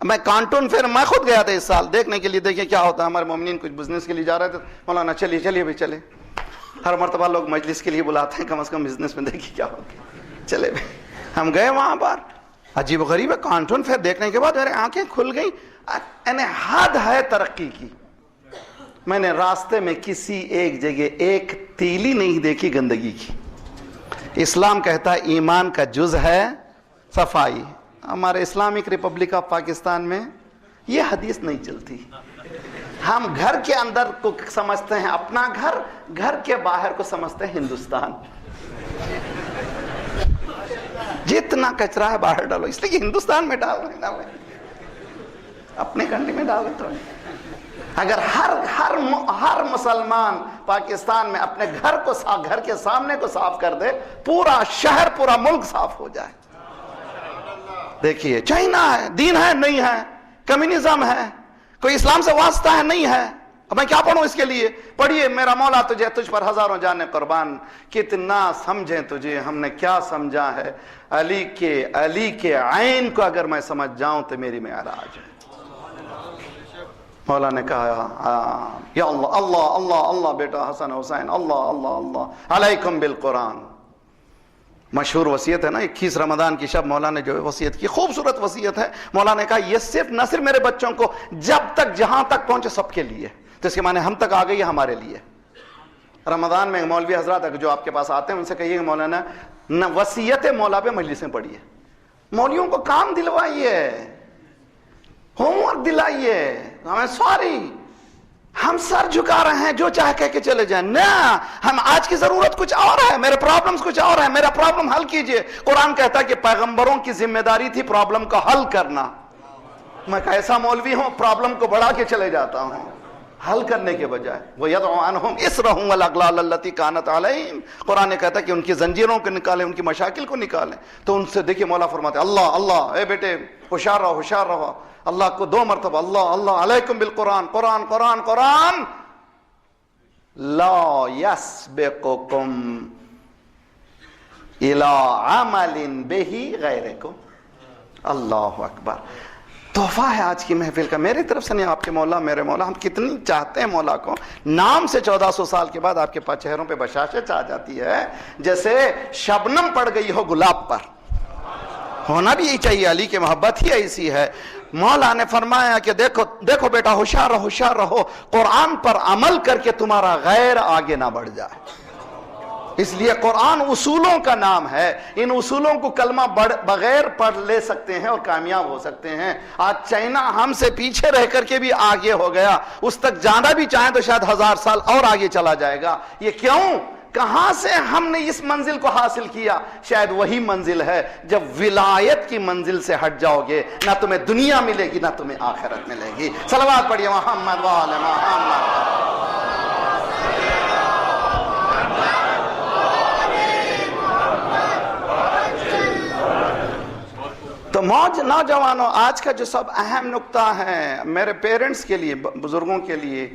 میں کانٹون پھر میں خود گیا تھا اس سال دیکھنے کے لیے، دیکھیں کیا ہوتا ہے. ہمارے مومنین کچھ بزنس کے لیے جا رہے تھے. مولانا چلیے بھائی چلے. ہر مرتبہ لوگ مجلس کے لیے بلاتے ہیں، کم از کم بزنس میں دیکھیے کیا ہوتا ہے. چلے بھائی ہم گئے وہاں پر. عجیب و غریب ہے کانٹون پھر دیکھنے کے بعد میرے آنکھیں کھل گئی. یعنی حد ہے ترقی کی. میں نے راستے میں کسی ایک جگہ ایک تیلی نہیں دیکھی گندگی کی. اسلام کہتا ہے ایمان کا جز ہے صفائی. ہمارے اسلامک ریپبلک آف پاکستان میں یہ حدیث نہیں چلتی. ہم گھر کے اندر کو سمجھتے ہیں اپنا گھر، گھر کے باہر کو سمجھتے ہیں ہندوستان. جتنا کچرا ہے باہر ڈالو، اس لیے کہ ہندوستان میں ڈالو، اپنے کنٹری میں ڈالو. تو اگر ہر مسلمان پاکستان میں اپنے گھر کو گھر کے سامنے کو صاف کر دے، پورا شہر پورا ملک صاف ہو جائے. دیکھیے چائنا ہے، دین ہے نہیں ہے، کمیونزم ہے، کوئی اسلام سے واسطہ ہے نہیں ہے. اب میں کیا پڑھوں اس کے لیے؟ پڑھیے میرا مولا تجھ پر ہزاروں جانیں قربان. کتنا سمجھیں تجھے، ہم نے کیا سمجھا ہے. علی کے عین کو اگر میں سمجھ جاؤں تو میری معراج ہے. مولا نے کہا یا اللہ اللہ اللہ اللہ بیٹا حسن حسین اللہ اللہ اللہ علیکم بالقرآن. مشہور وصیت ہے نا، 21 رمضان کی شب مولا نے جو وصیت کی، خوبصورت وصیت ہے. مولا نے کہا یہ نہ صرف میرے بچوں کو، جب تک جہاں تک پہنچے سب کے لیے. تو اس کے معنی ہم تک آ گئی ہے ہمارے لیے. رمضان میں مولوی حضرات جو آپ کے پاس آتے ہیں ان سے کہیے کہ مولانا نہ وصیت مولا پہ مجلسیں پڑھیے. مولویوں کو کام دلوائیے، ہوم ورک دلائیے. سوری ہم سر جھکا رہے ہیں جو چاہ کہہ کے چلے جائیں. نہ، ہم آج کی ضرورت کچھ اور ہے، میرے پرابلمز کچھ اور ہے. میرا پرابلم حل کیجئے. قرآن کہتا ہے کہ پیغمبروں کی ذمہ داری تھی پرابلم کا حل کرنا. میں کیسا مولوی ہوں، پرابلم کو بڑھا کے چلے جاتا ہوں حل کرنے کے بجائے. وَيَدْعُ عَنْهُمْ إِسْرَهُمْ وَالْأَغْلَالَ الَّتِي كَانَتْ عَلَيْهِمْ. قرآن نے کہتا ہے کہ ان کی زنجیروں کو نکالیں، ان کی مشاکل کو نکالیں. تو ان سے دیکھیں مولا فرماتے اللہ اللہ، اے بیٹے ہوشیار رہو ہوشیار رہو. اللہ کو 2 مرتبہ اللہ اللہ علیکم بالقرآن، قرآن قرآن قرآن. لا يسبقكم الى عمل به غیرکم. اللہ اکبر. تحفہ ہے آج کی محفل کا، میری طرف سے نہیں، آپ کے مولا میرے مولا. ہم کتنی چاہتے ہیں مولا کو. نام سے 1400 سال کے بعد آپ کے پاس چہروں پہ بشاشت آ جاتی ہے، جیسے شبنم پڑ گئی ہو گلاب پر. ہونا بھی یہی چاہیے، علی کی محبت ہی ایسی ہے. مولا نے فرمایا کہ دیکھو دیکھو بیٹا ہوشیار رہو ہوشیار رہو، قرآن پر عمل کر کے تمہارا غیر آگے نہ بڑھ جائے. اس لیے قرآن اصولوں کا نام ہے. ان اصولوں کو کلمہ بغیر پڑھ لے سکتے ہیں اور کامیاب ہو سکتے ہیں. آج چائنا ہم سے پیچھے رہ کر کے بھی آگے ہو گیا، اس تک جانا بھی چاہیں تو شاید 1000 سال اور آگے چلا جائے گا. یہ کیوں؟ کہاں سے ہم نے اس منزل کو حاصل کیا؟ شاید وہی منزل ہے جب ولایت کی منزل سے ہٹ جاؤ گے، نہ تمہیں دنیا ملے گی نہ تمہیں آخرت ملے گی. صلوات پڑھیے محمد وآل محمد. تو نوجوانوں، آج کا جو سب اہم نقطہ ہے میرے پیرنٹس کے لیے، بزرگوں کے لیے،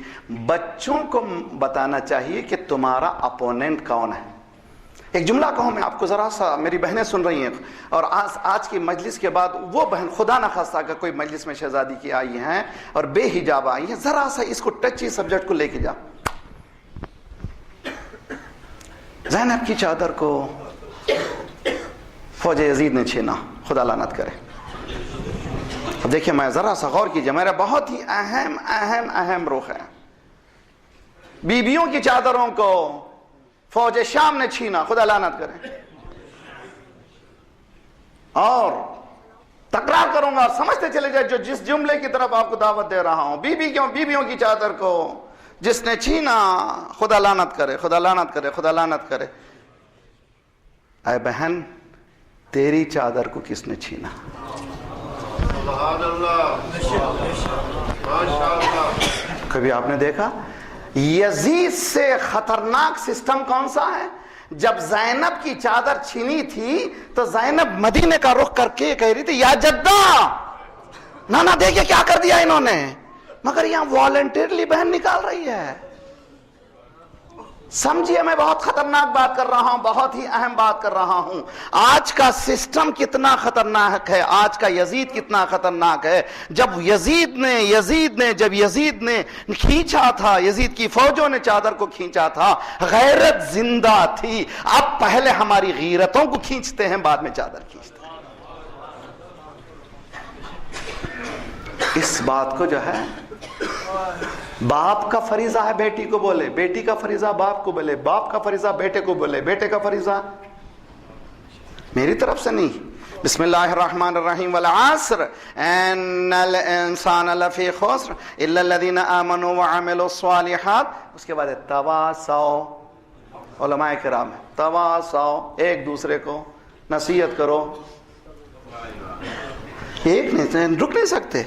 بچوں کو بتانا چاہیے کہ تمہارا اپوننٹ کون ہے. ایک جملہ کہوں میں آپ کو، ذرا سا میری بہنیں سن رہی ہیں، اور آج کی مجلس کے بعد وہ بہن خدا نہ خواستہ اگر کوئی مجلس میں شہزادی کی آئی ہیں اور بے حجاب آئی ہیں، ذرا سا اس کو ٹچی سبجیکٹ کو لے کے جا. زینب کی چادر کو فوج یزید نے چھینا، خدا لعنت کرے. اب دیکھیں، میں ذرا سا غور کیجئے، میرا بہت ہی اہم رخ ہے. بیویوں کی چادروں کو فوج شام نے چھینا، خدا لعنت کرے. اور تکرار کروں گا اور سمجھتے چلے جائے جو جس جملے کی طرف آپ کو دعوت دے رہا ہوں. بیویوں کی چادر کو جس نے چھینا، خدا لعنت کرے خدا لعنت کرے خدا لعنت کرے. اے بہن، تیری چادر کو کس نے چھینا؟ کبھی آپ نے دیکھا یزید سے خطرناک سسٹم کون سا ہے؟ جب زینب کی چادر چھینی تھی تو زینب مدینے کا رخ کر کے کہہ رہی تھی یا جدہ، نانا دیکھیں کیا کر دیا انہوں نے. مگر یہاں والنٹیرلی بہن نکال رہی ہے. سمجھیے، میں بہت خطرناک بات کر رہا ہوں، بہت ہی اہم بات کر رہا ہوں. آج کا سسٹم کتنا خطرناک ہے، آج کا یزید کتنا خطرناک ہے. جب یزید نے کھینچا تھا، یزید کی فوجوں نے چادر کو کھینچا تھا، غیرت زندہ تھی. اب پہلے ہماری غیرتوں کو کھینچتے ہیں، بعد میں چادر کھینچتے ہیں. اس بات کو جو ہے، باپ کا فریضہ ہے بیٹی کو بولے، بیٹی کا فریضہ باپ کو بولے، باپ کا فریضہ بیٹے کو بولے، بیٹے کا فریضہ میری طرف سے نہیں. بسم اللہ الرحمن الرحیم. والعصر ان الانسان لفی خسر الا الذین آمنوا وعملوا الصالحات. اس کے بعد تواصوا، علماء کرام تواصوا، ایک دوسرے کو نصیحت کرو. ایک نہیں، رک نہیں سکتے.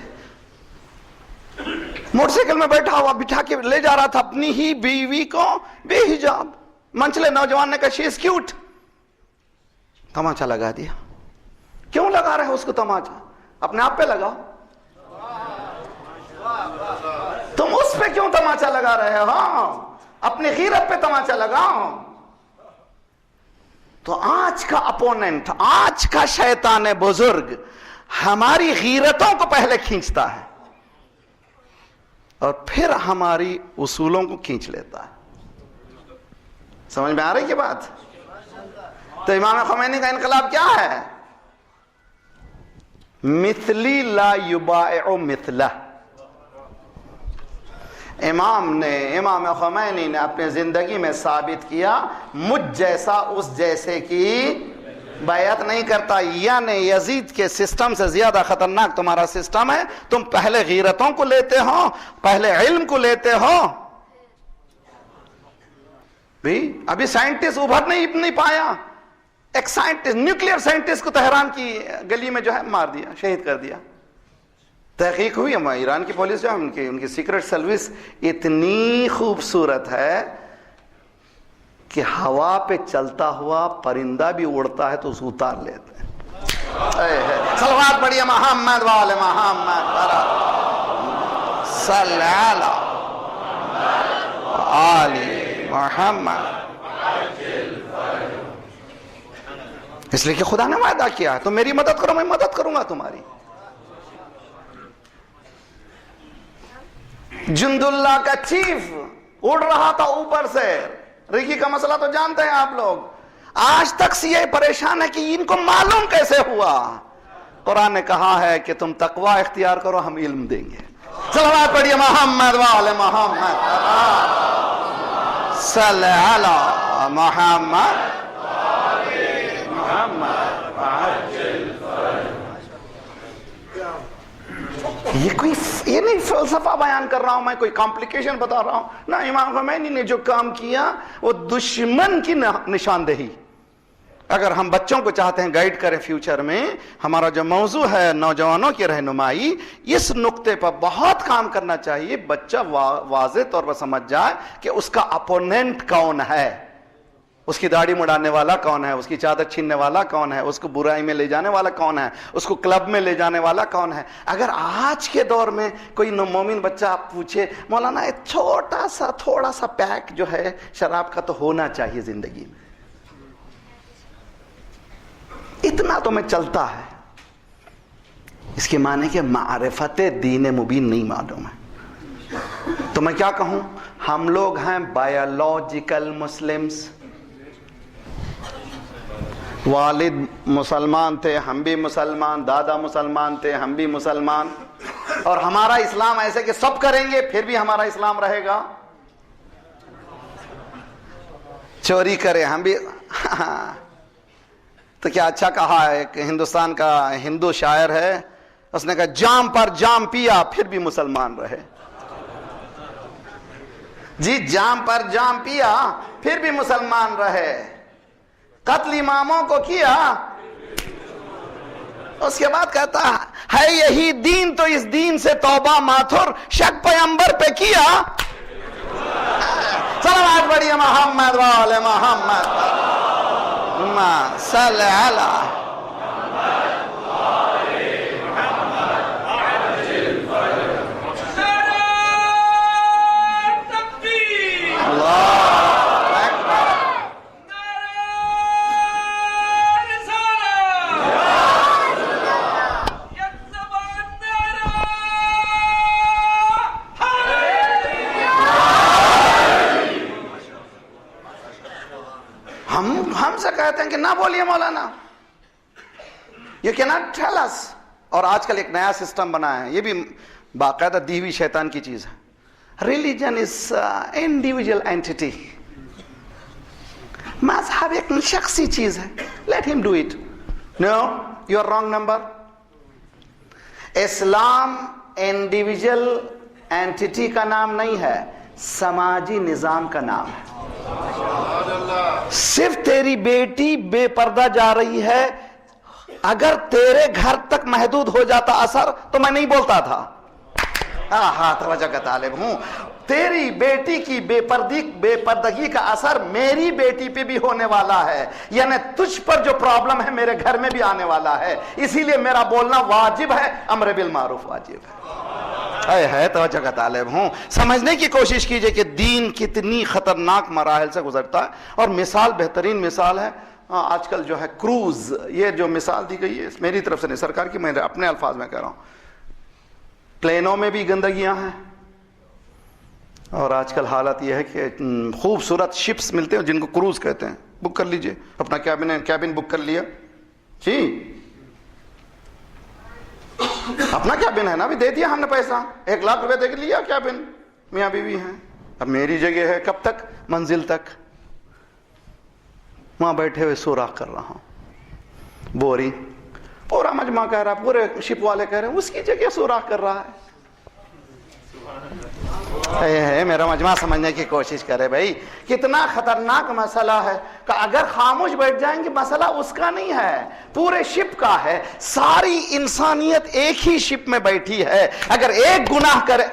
موٹر سائیکل میں بیٹھا ہوا بٹھا کے لے جا رہا تھا اپنی ہی بیوی کو بے حجاب. منچلے نوجوان نے کہا شی از کیوٹ. تماچا لگا دیا. کیوں لگا رہے ہو اس کو تماچا؟ اپنے آپ پہ لگاؤ. تم اس پہ کیوں تماچا لگا رہے ہو؟ ہاں، اپنی غیرت پہ تماچا لگاؤ. تو آج کا اپوننٹ، آج کا شیطان بزرگ ہماری غیرتوں کو پہلے کھینچتا ہے اور پھر ہماری اصولوں کو کھینچ لیتا ہے. سمجھ میں آ رہی کی بات؟ تو امام خمینی کا انقلاب کیا ہے؟ مثلی لا یبائع مثلہ. امام خمینی نے اپنے زندگی میں ثابت کیا، مجھ جیسا اس جیسے کی بیعت نہیں کرتا. یعنی یزید کے سسٹم سے زیادہ خطرناک تمہارا سسٹم ہے. تم پہلے غیرتوں کو لیتے ہو، پہلے علم کو لیتے ہو. ابھی سائنٹسٹ ابھر نہیں پایا. ایک سائنٹسٹ، نیوکلیئر سائنٹسٹ کو تہران کی گلی میں جو ہے مار دیا، شہید کر دیا. تحقیق ہوئی ہے، ایران کی پولیس جو ہے ان کی سیکرٹ سروس اتنی خوبصورت ہے کہ ہوا پہ چلتا ہوا پرندہ بھی اڑتا ہے تو اسے اتار لیتے ہیں۔ صلوات پڑھیے محمد والے محمد، صلی اللہ علیہ محمد۔ اس لیے کہ خدا نے وعدہ کیا ہے، تم میری مدد کرو میں مدد کروں گا تمہاری۔ جند اللہ کا چیف اڑ رہا تھا اوپر سے، ریکی کا مسئلہ تو جانتے ہیں آپ لوگ، آج تک سے یہ پریشان ہے کہ ان کو معلوم کیسے ہوا۔ قرآن نے کہا ہے کہ تم تقوی اختیار کرو، ہم علم دیں گے۔ صلوات پڑھیے محمد والے محمد، صلی علی محمد۔ یہ نہیں فلسفہ بیان کر رہا ہوں میں، کوئی کمپلیکیشن بتا رہا ہوں نہ۔ امام خمینی نے جو کام کیا وہ دشمن کی نشاندہی۔ اگر ہم بچوں کو چاہتے ہیں گائیڈ کریں فیوچر میں، ہمارا جو موضوع ہے نوجوانوں کی رہنمائی، اس نقطے پر بہت کام کرنا چاہیے۔ بچہ واضح طور پر سمجھ جائے کہ اس کا اپوننٹ کون ہے، اس کی داڑھی مڑانے والا کون ہے، اس کی چادر چھیننے والا کون ہے، اس کو برائی میں لے جانے والا کون ہے، اس کو کلب میں لے جانے والا کون ہے۔ اگر آج کے دور میں کوئی مومن بچہ آپ پوچھے مولانا ایک تھوڑا سا پیک جو ہے شراب کا تو ہونا چاہیے زندگی میں، اتنا تو میں چلتا ہے، اس کے معنی کہ معرفت دین مبین نہیں معلوم ہے۔ تو میں کیا کہوں، ہم لوگ ہیں بایولوجیکل مسلمز، والد مسلمان تھے ہم بھی مسلمان، دادا مسلمان تھے ہم بھی مسلمان، اور ہمارا اسلام ایسے کہ سب کریں گے پھر بھی ہمارا اسلام رہے گا۔ چوری کرے ہم بھی تو کیا اچھا کہا ہے، ایک ہندوستان کا ہندو شاعر ہے، اس نے کہا جام پر جام پیا پھر بھی مسلمان رہے۔ جی جام پر جام پیا پھر بھی مسلمان رہے، قتل اماموں کو کیا، اس کے بعد کہتا ہے یہی دین تو اس دین سے توبہ ماتھر شک پیغمبر پہ کیا۔ صلوات پڑھیے محمد والے محمد، صلی اللہ۔ ہم سے کہتے ہیں کہ نہ بولیے مولانا، you cannot tell us۔ اور آج کل ایک نیا سسٹم بنا ہے، یہ بھی باقاعدہ دی ہوئی شیطان کی چیز ہے، ریلیجن از انڈیویجول اینٹیٹی، مذہب ایک شخصی چیز ہے، لیٹ ہم do it. No, you are wrong number. اسلام انڈیویجول اینٹیٹی کا نام نہیں ہے، سماجی نظام کا نام ہے۔ صرف تیری بیٹی بے پردہ جا رہی ہے، اگر تیرے گھر تک محدود ہو جاتا اثر تو میں نہیں بولتا تھا۔ ہاں توجہ کا طالب ہوں، تیری بیٹی کی بے پردگی کا اثر میری بیٹی پہ بھی ہونے والا ہے، یعنی تجھ پر جو پرابلم ہے میرے گھر میں بھی آنے والا ہے، اسی لیے میرا بولنا واجب ہے، امر بالمعروف واجب ہے۔ توجہ کا طالب ہوں، سمجھنے کی کوشش کیجئے کہ دین کتنی خطرناک مراحل سے گزرتا ہے، اور مثال بہترین مثال ہے آج کل جو ہے کروز، یہ جو مثال دی گئی ہے میری طرف سے نہیں، سرکار کی، میں اپنے الفاظ میں کہہ رہا ہوں۔ پلینوں میں بھی گندگیاں ہیں، اور آج کل حالت یہ ہے کہ خوبصورت شپس ملتے ہیں جن کو کروز کہتے ہیں، بک کر لیجئے اپنا کیبن بک کر لیا، جی اپنا کیبن ہے نا، بھی دے دیا ہم نے پیسہ، 1 لاکھ روپے دے کے لیا کیبن، میاں بیوی ہیں، اب میری جگہ ہے، کب تک؟ منزل تک، وہاں بیٹھے ہوئے سوراخ کر رہا ہوں، بوری، پورا مجمع کہہ رہا ہے، پورے شپ والے کہہ رہے ہیں اس کی جگہ سوراخ کر رہا ہے۔ میرا مجمع سمجھنے کی کوشش کرے بھائی، کتنا خطرناک مسئلہ ہے۔ کہ اگر خاموش بیٹھ جائیں گے مسئلہ اس کا نہیں ہے، پورے شپ کا ہے، ساری انسانیت ایک ہی شپ میں بیٹھی ہے، اگر ایک گناہ کرے،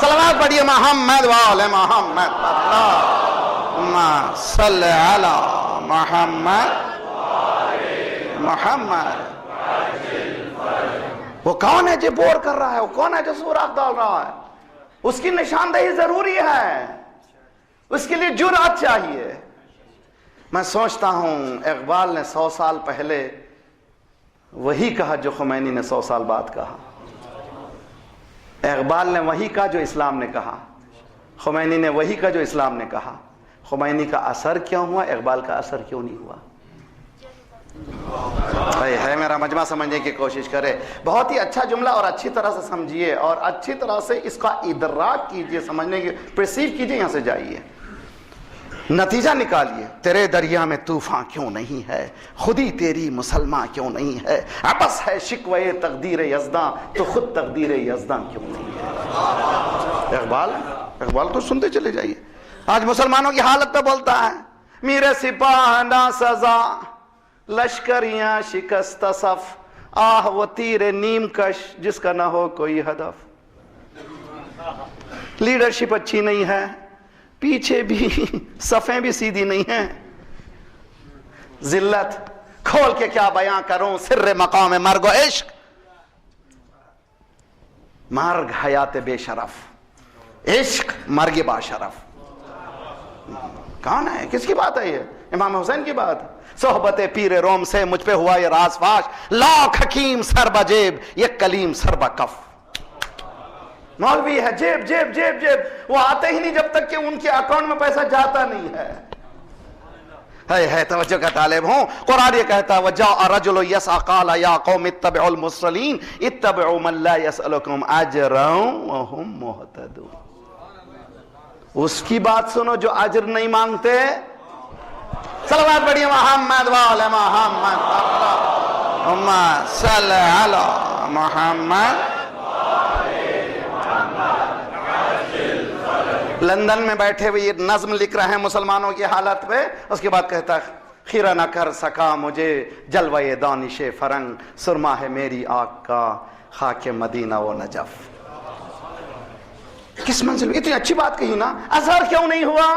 صلوات پڑھیے محمد وآل محمد، اللہم صلی علی محمد محمد۔ وہ کون ہے جو بور کر رہا ہے؟ وہ کون ہے جو سوراخ ڈال رہا ہے؟ اس کی نشاندہی ضروری ہے، اس کے لیے جرأت چاہیے۔ میں سوچتا ہوں اقبال نے 100 سال پہلے وہی کہا جو خمینی نے 100 سال بعد کہا، اقبال نے وہی کہا جو اسلام نے کہا، خمینی نے وہی کہا جو اسلام نے کہا۔ خمینی کا اثر کیوں ہوا، اقبال کا اثر کیوں نہیں ہوا؟ ہے میرا مجمع سمجھنے کی کوشش کرے، بہت ہی اچھا جملہ اور اچھی طرح سے سمجھیے اور اچھی طرح سے اس کا ادراک کیجئے، سمجھنے کی پرسیو کیجئے، یہاں سے جائیے، نتیجہ نکالیے۔ تیرے دریا میں طوفان کیوں نہیں ہے، خودی تیری مسلمان کیوں نہیں ہے، عبث ہے شکوے تقدیر یزداں تو خود تقدیر یزداں کیوں نہیں ہے۔ اقبال تو سنتے چلے جائیے۔ آج مسلمانوں کی حالت پہ بولتا ہے، میرے سپاہ نہ سزا لشکریاں شکست صف، آہ وہ تیر نیم کش جس کا نہ ہو کوئی ہدف۔ لیڈرشپ اچھی نہیں ہے، پیچھے بھی صفیں بھی سیدھی نہیں ہیں، ذلت کھول کے کیا بیاں کروں، سر مقام مرگ و عشق، مرگ حیات بے شرف، عشق مرگ با شرف۔ کون ہے، کس کی بات ہے یہ؟ امام حسین کی بات۔ صحبت پیر روم سے مجھ پہ ہوا یہ راز فاش، لاکھ حکیم سر بجیب یہ کلیم سر بکف۔ مولوی ہے جیب جیب جیب جیب، وہ آتے ہی نہیں جب تک کہ ان کے اکاؤنٹ میں پیسہ جاتا نہیں ہے توجہ کا طالب ہوں۔ قرآن یہ کہتا ہے وَجَاءَ رَجُلٌ يَسْعَىٰ قَالَ يَا قَوْمِ اتَّبِعُوا الْمُرْسَلِينَ اتَّبِعُوا مَن لَّا يَسْأَلُكُمْ أَجْرًا وَهُم مُّهْتَدُونَ۔ اس کی بات سنو جو اجر نہیں مانگتے۔ صلوات پڑھیے محمد وآل محمد، اللہم صلی علی محمد۔ لندن میں بیٹھے ہوئے یہ نظم لکھ رہے ہیں مسلمانوں کی حالت پہ، اس کے بعد کہتا ہے خیرہ نہ کر سکا مجھے جلوہ دانش فرنگ، سرما ہے میری آنکھ کا خاک مدینہ و نجف۔ کس منزل، اتنی اچھی بات کہی نا، اثر کیوں نہیں ہوا؟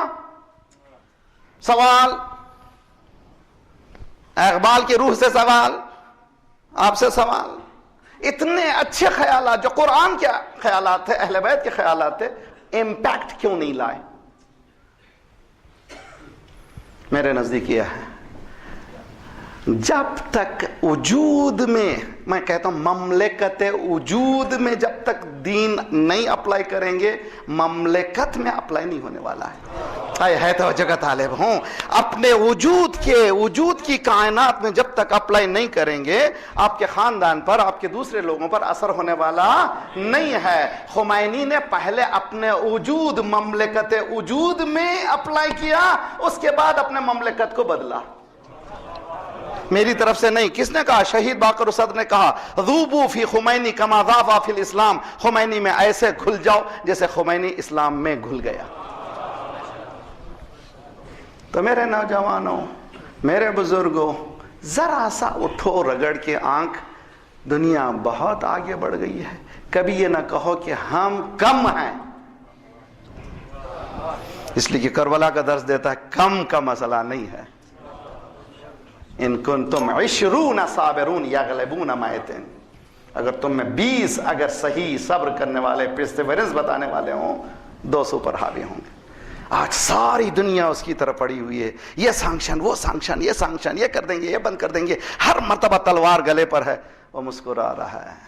سوال اقبال کی روح سے، سوال آپ سے سوال، اتنے اچھے خیالات جو قرآن کے خیالات تھے، اہل بیت کے خیالات تھے، امپیکٹ کیوں نہیں لائے؟ میرے نزدیک یہ ہے جب تک وجود میں کہتا ہوں مملکت وجود میں جب تک دین نہیں اپلائی کریں گے، مملکت میں اپلائی نہیں ہونے والا ہے توجہ کا طالب ہوں۔ اپنے وجود کی کائنات میں جب تک اپلائی نہیں کریں گے، آپ کے خاندان پر، آپ کے دوسرے لوگوں پر اثر ہونے والا نہیں ہے۔ خمینی نے پہلے اپنے وجود، مملکت وجود میں اپلائی کیا، اس کے بعد اپنے مملکت کو بدلا۔ میری طرف سے نہیں، کس نے کہا؟ شہید باقر اسد نے کہا ذوبوا فی خمینی کما ذابا فی الاسلام، خمینی میں ایسے گھل جاؤ جیسے خمینی اسلام میں گھل گیا۔ تو میرے نوجوانوں، میرے بزرگوں، ذرا سا اٹھو رگڑ کے آنکھ، دنیا بہت آگے بڑھ گئی ہے۔ کبھی یہ نہ کہو کہ ہم کم ہیں، اس لیے کہ کربلا کا درس دیتا ہے کم کا مسئلہ نہیں ہے۔ ان کنتم 20 صابرون یغلبون مائتین، اگر تم میں 20 اگر صحیح صبر کرنے والے، پرسیورنس بتانے والے ہوں، 200 پر حاوی ہوں گے۔ آج ساری دنیا اس کی طرف پڑی ہوئی ہے، یہ سانکشن، وہ سانکشن، یہ سانکشن، یہ کر دیں گے، یہ بند کر دیں گے، ہر مرتبہ تلوار گلے پر ہے، وہ مسکرا رہا ہے۔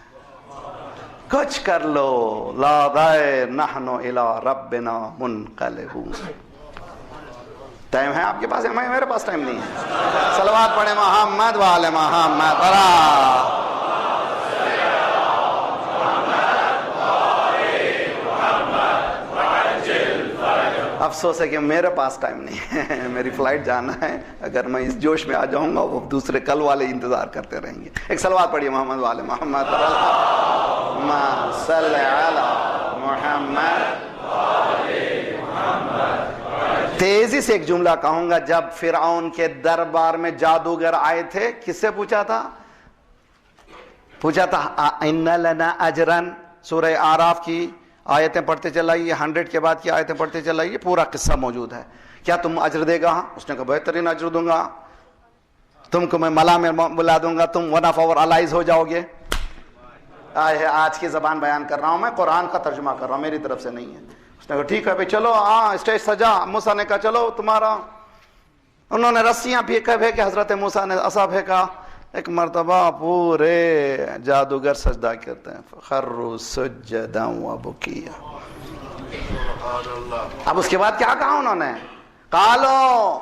کچھ کر لو، لا دائے نحن الی ربنا منقلبون۔ ٹائم ہے آپ کے پاس؟ میرے پاس ٹائم نہیں ہے۔ صلوات پڑھے محمد وآل محمد۔ افسوس ہے کہ میرے پاس ٹائم نہیں ہے، میری فلائٹ جانا ہے۔ اگر میں اس جوش میں آ جاؤں گا وہ دوسرے کل والے انتظار کرتے رہیں گے۔ ایک صلوات پڑھیے محمد وآل محمد۔ اللہم صلی علی محمد۔ تیزی سے ایک جملہ کہوں گا. جب فرعون کے دربار میں جادوگر آئے تھے, کس سے پوچھا تھا؟ ان لنا اجرن. سورہ اعراف کی آیتیں پڑھتے چلائیے, 100 کے بعد کی آیتیں پڑھتے چلائیے, پورا قصہ موجود ہے. کیا تم اجر دے گا؟ اس نے کہا بہترین اجر دوں گا, تم کو میں ملا میں بلا دوں گا, تم ون آف آور الائز ہو جاؤ گے. آج کی زبان بیان کر رہا ہوں میں, قرآن کا ترجمہ کر رہا ہوں, میری طرف سے نہیں ہے. اس نے کہا ٹھیک ہے بھائی چلو, اسٹیج سجا. موسیٰ نے کہا چلو تمہارا. انہوں نے رسیاں پھینکے, حضرت موسیٰ نے عصا پھینکا. ایک مرتبہ پورے جادوگر سجدہ کرتے ہیں, خروا سجدا وبکیا. اب اس کے بعد کیا کہا انہوں نے؟ قالوا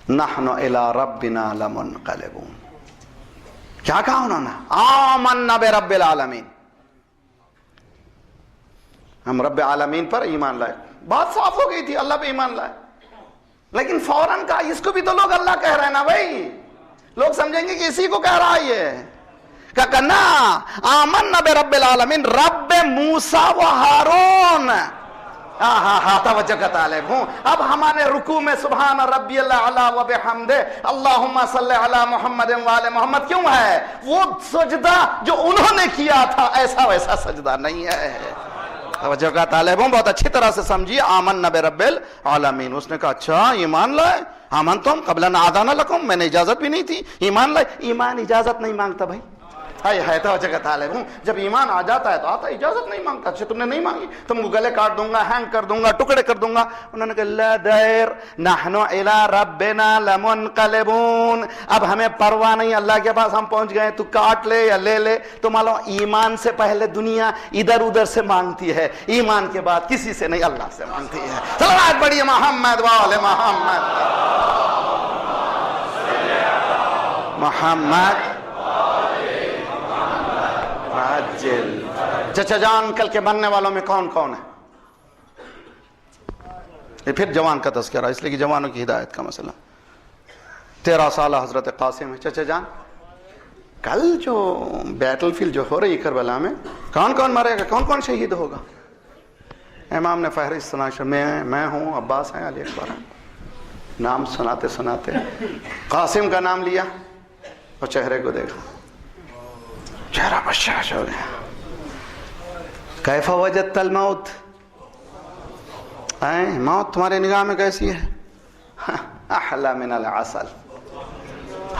نحن الی ربنا لمنقلبون. کیا کہا انہوں نے؟ آمنا برب العالمین, ہم رب العالمین پر ایمان لائے. بات صاف ہو گئی تھی, اللہ پہ ایمان لائے. لیکن فوراً کہا اس کو بھی تو لوگ اللہ کہہ رہے ہیں نا بھائی, لوگ سمجھیں گے کہ اسی کو کہہ رہا ہے یہ. کہنا آمنا برب العالمین, رب موسیٰ و ہارون. توجہ کا طالب ہوں. اب ہمارے رکوع میں سبحان ربی الاعلی و بحمدہ اللہم صلی علی محمد و آل محمد کیوں ہے؟ وہ سجدہ جو انہوں نے کیا تھا ایسا ویسا سجدہ نہیں ہے. توجہ کا طالب ہوں, بہت اچھی طرح سے سمجھیے. آمنا برب العالمین. اس نے کہا اچھا ایمان لائے. آمنتم قبل ان آذان لکم, میں نے اجازت بھی نہیں تھی. ایمان لائے. ایمان اجازت نہیں مانگتا بھائی. ہے توجہ کا طالب ہوں. جب ایمان آ جاتا ہے تو آتا, اجازت نہیں مانگتا. اچھا تم نے نہیں مانگی, تم کو گلے کاٹ دوں گا, ہینگ کر دوں گا, ٹکڑے کر دوں گا. انہوں نے کہا لا دیر نحن الی ربنا لمنقلبون. اب ہمیں پرواہ نہیں, اللہ کے پاس ہم پہنچ گئے, تو کاٹ لے یا لے لے. تو معلوم ایمان سے پہلے دنیا ادھر ادھر سے مانگتی ہے, ایمان کے بعد کسی سے نہیں, اللہ سے مانگتی ہے. صلوات پڑھیے محمد وآل محمد. محمد چچا جان کل کے بننے والوں میں کون کون ہے؟ یہ پھر جوان کا تذکرہ, اس لیے کہ جوانوں کی ہدایت کا مسئلہ. 13 سالہ حضرت قاسم ہے. چچا جان کل جو بیٹل فیلڈ جو ہو رہی ہے کربلا میں, کون کون مرے گا, کون کون شہید ہوگا؟ امام نے فہرست سنا, میں ہوں, عباس ہیں, علی اکبر ہیں. نام سناتے سناتے قاسم کا نام لیا اور چہرے کو دیکھا, چہرہ بشاش ہو گیا. کیف وجدت الموت, موت تمہارے نگاہ میں کیسی ہے؟ احلی من العسل.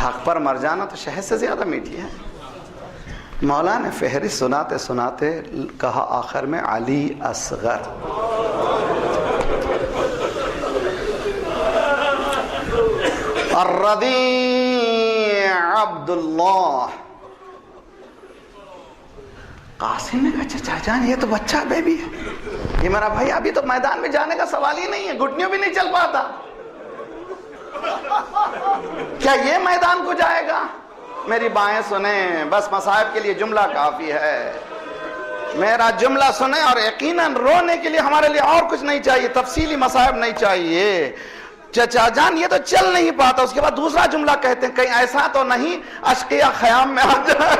حق پر مر جانا تو شہد سے زیادہ میٹھی ہے. مولا نے فہرست سناتے سناتے کہا آخر میں علی اصغر. الرضیع عبداللہ. قاسم نے کہا چچا جان یہ تو بچہ بیبی ہے, یہ میرا بھائی, ابھی تو میدان میں جانے کا سوال ہی نہیں ہے, گھٹنیوں بھی نہیں چل پاتا. کیا یہ میدان کو جائے گا؟ میری بائیں سنیں, بس مصائب کے لیے جملہ کافی ہے. میرا جملہ سنیں اور یقیناً رونے کے لیے ہمارے لیے اور کچھ نہیں چاہیے, تفصیلی مصائب نہیں چاہیے. چچا جان یہ تو چل نہیں پاتا. اس کے بعد دوسرا جملہ کہتے ہیں کہیں ایسا تو نہیں اشقیہ خیام میں آ جائے.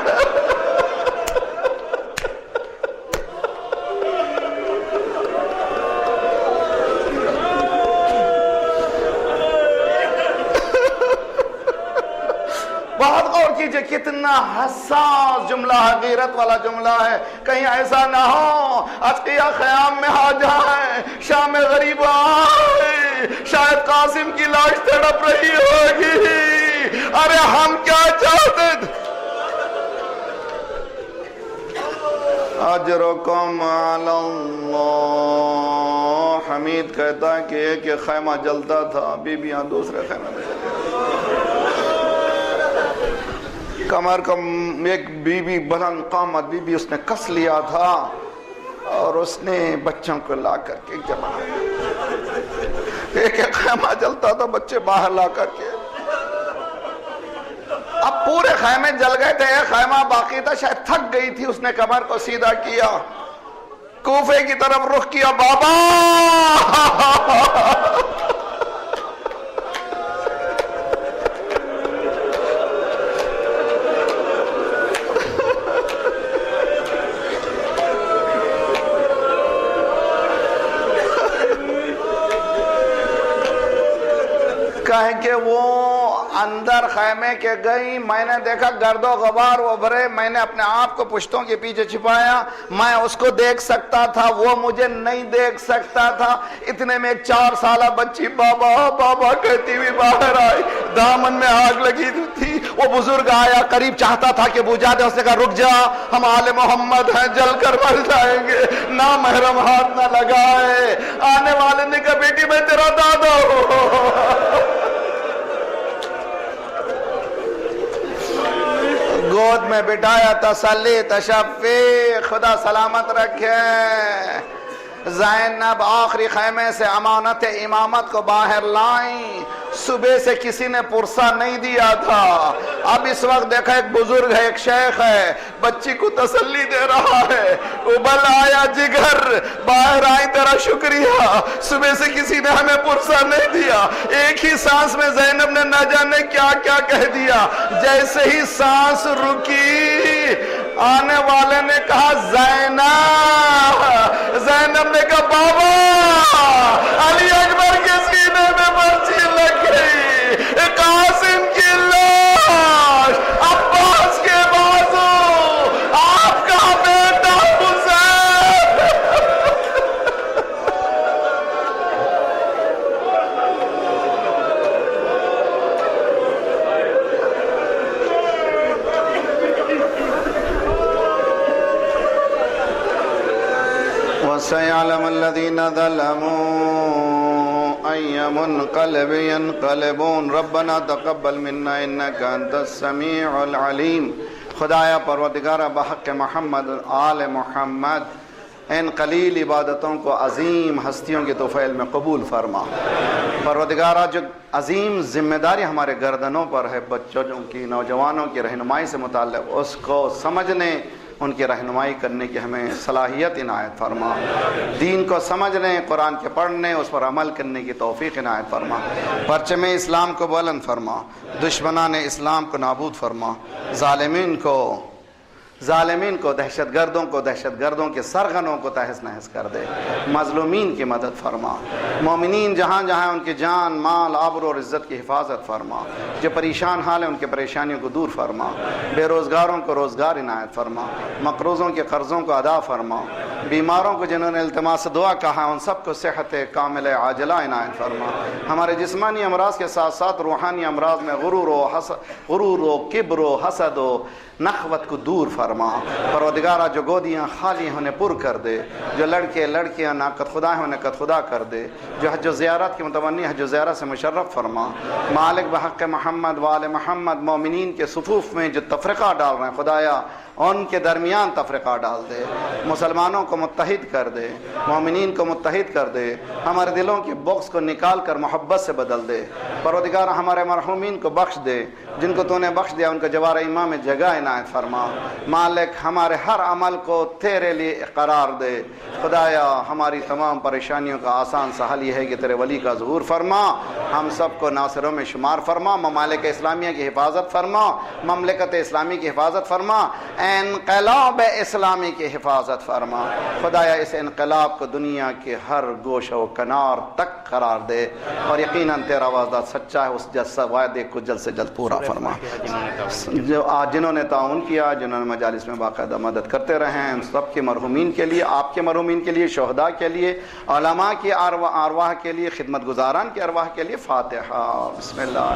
بہت غور کیجئے, کتنا حساس جملہ ہے, غیرت والا جملہ ہے. کہیں ایسا نہ ہو اشقیہ خیام میں آ جائیں, شام غریب آئے, شاید قاسم کی لاش تڑپ رہی ہوگی. ارے ہم کیا چاہتے تھے؟ اجرکم علی اللہ. حمید کہتا ہے کہ ایک خیمہ جلتا تھا, بیویاں دوسرے خیمے میں چلی گئی. کمر کا ایک بیوی بلند قامت بیوی اس نے کس لیا تھا اور اس نے بچوں کو لا کر کے جمع, ایک ایک خیمہ جلتا تھا, بچے باہر لا کر کے. اب پورے خیمے جل گئے تھے, ایک خیمہ باقی تھا, شاید تھک گئی تھی, اس نے کمر کو سیدھا کیا, کوفے کی طرف رخ کیا. بابا ہے کہ وہ اندر خیمے کے گئی، میں نے دیکھا گرد و غبار ابھرے، میں نے اپنے آپ کو پشتوں کے پیچھے چھپایا، میں اس کو دیکھ سکتا تھا، وہ مجھے نہیں دیکھ سکتا تھا۔ اتنے میں ایک 4 سالہ بچی بابا بابا کہتی ہوئی باہر آئی، دامن میں آگ لگی تھی۔ وہ بزرگ آیا قریب، چاہتا تھا کہ بجھا دے، اس نے کہا رک جا، ہم آل محمد ہیں، جل کر مر جائیں گے، نہ محرم ہاتھ نہ لگائے۔ آنے والے نے کہا بیٹی میں تیرا دادا ہوں۔ گود میں بٹھایا، تسلی تشفی، خدا سلامت رکھے۔ زینب آخری خیمے سے امانت امامت کو باہر لائیں، صبح سے کسی نے پرسہ نہیں دیا تھا۔ اب اس وقت دیکھا ایک بزرگ ہے، ایک شیخ ہے، بچی کو تسلی دے رہا ہے۔ ابل آیا جگر، باہر آئی تیرا شکریہ، صبح سے کسی نے ہمیں پرسہ نہیں دیا۔ ایک ہی سانس میں زینب نے نہ جانے کیا کیا کہہ دیا۔ جیسے ہی سانس رکی، آنے والے نے کہا زینب نے کہا بابا، علی اکبر کے سینے میں برچی لگ گئی، قاسم کی لاش، عباس کے بازو، آپ کا بیٹا حسین۔ وَسَيَعْلَمُ الَّذِينَ ظَلَمُوا أَيَّ مُنْقَلِبٍ يَنْقَلِبُونَ رَبَّنَا تَقَبَّلْ مِنَّا إِنَّكَ أَنْتَ السَّمِيعُ الْعَلِيمُ۔ خدایا پروردگارہ بحق محمد آل محمد ان قلیل عبادتوں کو عظیم ہستیوں کے طفیل میں قبول فرما۔ پروردگارہ جو عظیم ذمہ داری ہمارے گردنوں پر ہے بچوں کی، نوجوانوں کی رہنمائی سے متعلق، اس کو سمجھنے، ان کی رہنمائی کرنے کی ہمیں صلاحیت عنایت فرما۔ دین کو سمجھنے، قرآن کے پڑھنے، اس پر عمل کرنے کی توفیق عنایت فرما۔ پرچم اسلام کو بلند فرما، دشمنان اسلام کو نابود فرما، ظالمین کو دہشت گردوں کے سرغنوں کو تہس نہس کر دے، مظلومین کی مدد فرما، مومنین جہاں جہاں ان کی جان مال آبرو اور عزت کی حفاظت فرما، جو پریشان حال ہیں ان کے پریشانیوں کو دور فرما، بے روزگاروں کو روزگار عنایت فرما، مقروضوں کے قرضوں کو ادا فرما، بیماروں کو جنہوں نے التماس دعا کہا ان سب کو صحت کامل عاجلہ عنایت فرما۔ ہمارے جسمانی امراض کے ساتھ ساتھ روحانی امراض میں غرور و کبر و حسد و نخوت کو دور فرما۔ پروردگارہ جو گودیاں خالی ہیں انہیں پر کر دے، جو لڑکیاں ناقد خدا ہیں انہیں قد خدا کر دے، جو حج و زیارت کے متمنی حج و زیارت سے مشرف فرما۔ مالک بحق محمد وآل محمد مومنین کے صفوف میں جو تفرقہ ڈال رہے ہیں خدایا ان کے درمیان تفرقہ ڈال دے، مسلمانوں کو متحد کر دے، مومنین کو متحد کر دے، ہمارے دلوں کے بغض کو نکال کر محبت سے بدل دے۔ پروردگار ہمارے مرحومین کو بخش دے، جن کو تو نے بخش دیا ان کو جوار ایمان میں جگہ عنایت فرما۔ مالک ہمارے ہر عمل کو تیرے لیے قرار دے۔ خدایا ہماری تمام پریشانیوں کا آسان سا حل یہ ہے کہ تیرے ولی کا ظہور فرما، ہم سب کو ناصروں میں شمار فرما، ممالک اسلامیہ کی حفاظت فرما، مملکت اسلامی کی حفاظت فرما، انقلاب اسلامی کی حفاظت فرما۔ خدایا اس انقلاب کو دنیا کے ہر گوشہ و کنار تک قرار دے، اور یقیناً تیرا وعدہ سچا ہے، اس جیسا وعدے کو جلد سے جلد پورا فرما۔ جو جنہوں نے تعاون کیا، جنہوں نے مجالس میں باقاعدہ مدد کرتے رہے ہیں، ان سب کے مرحومین کے لیے، آپ کے مرحومین کے لیے، شہداء کے لیے، علماء کی ارواح کے لیے، خدمت گزاران کی ارواح کے لیے فاتحہ۔ بسم اللہ۔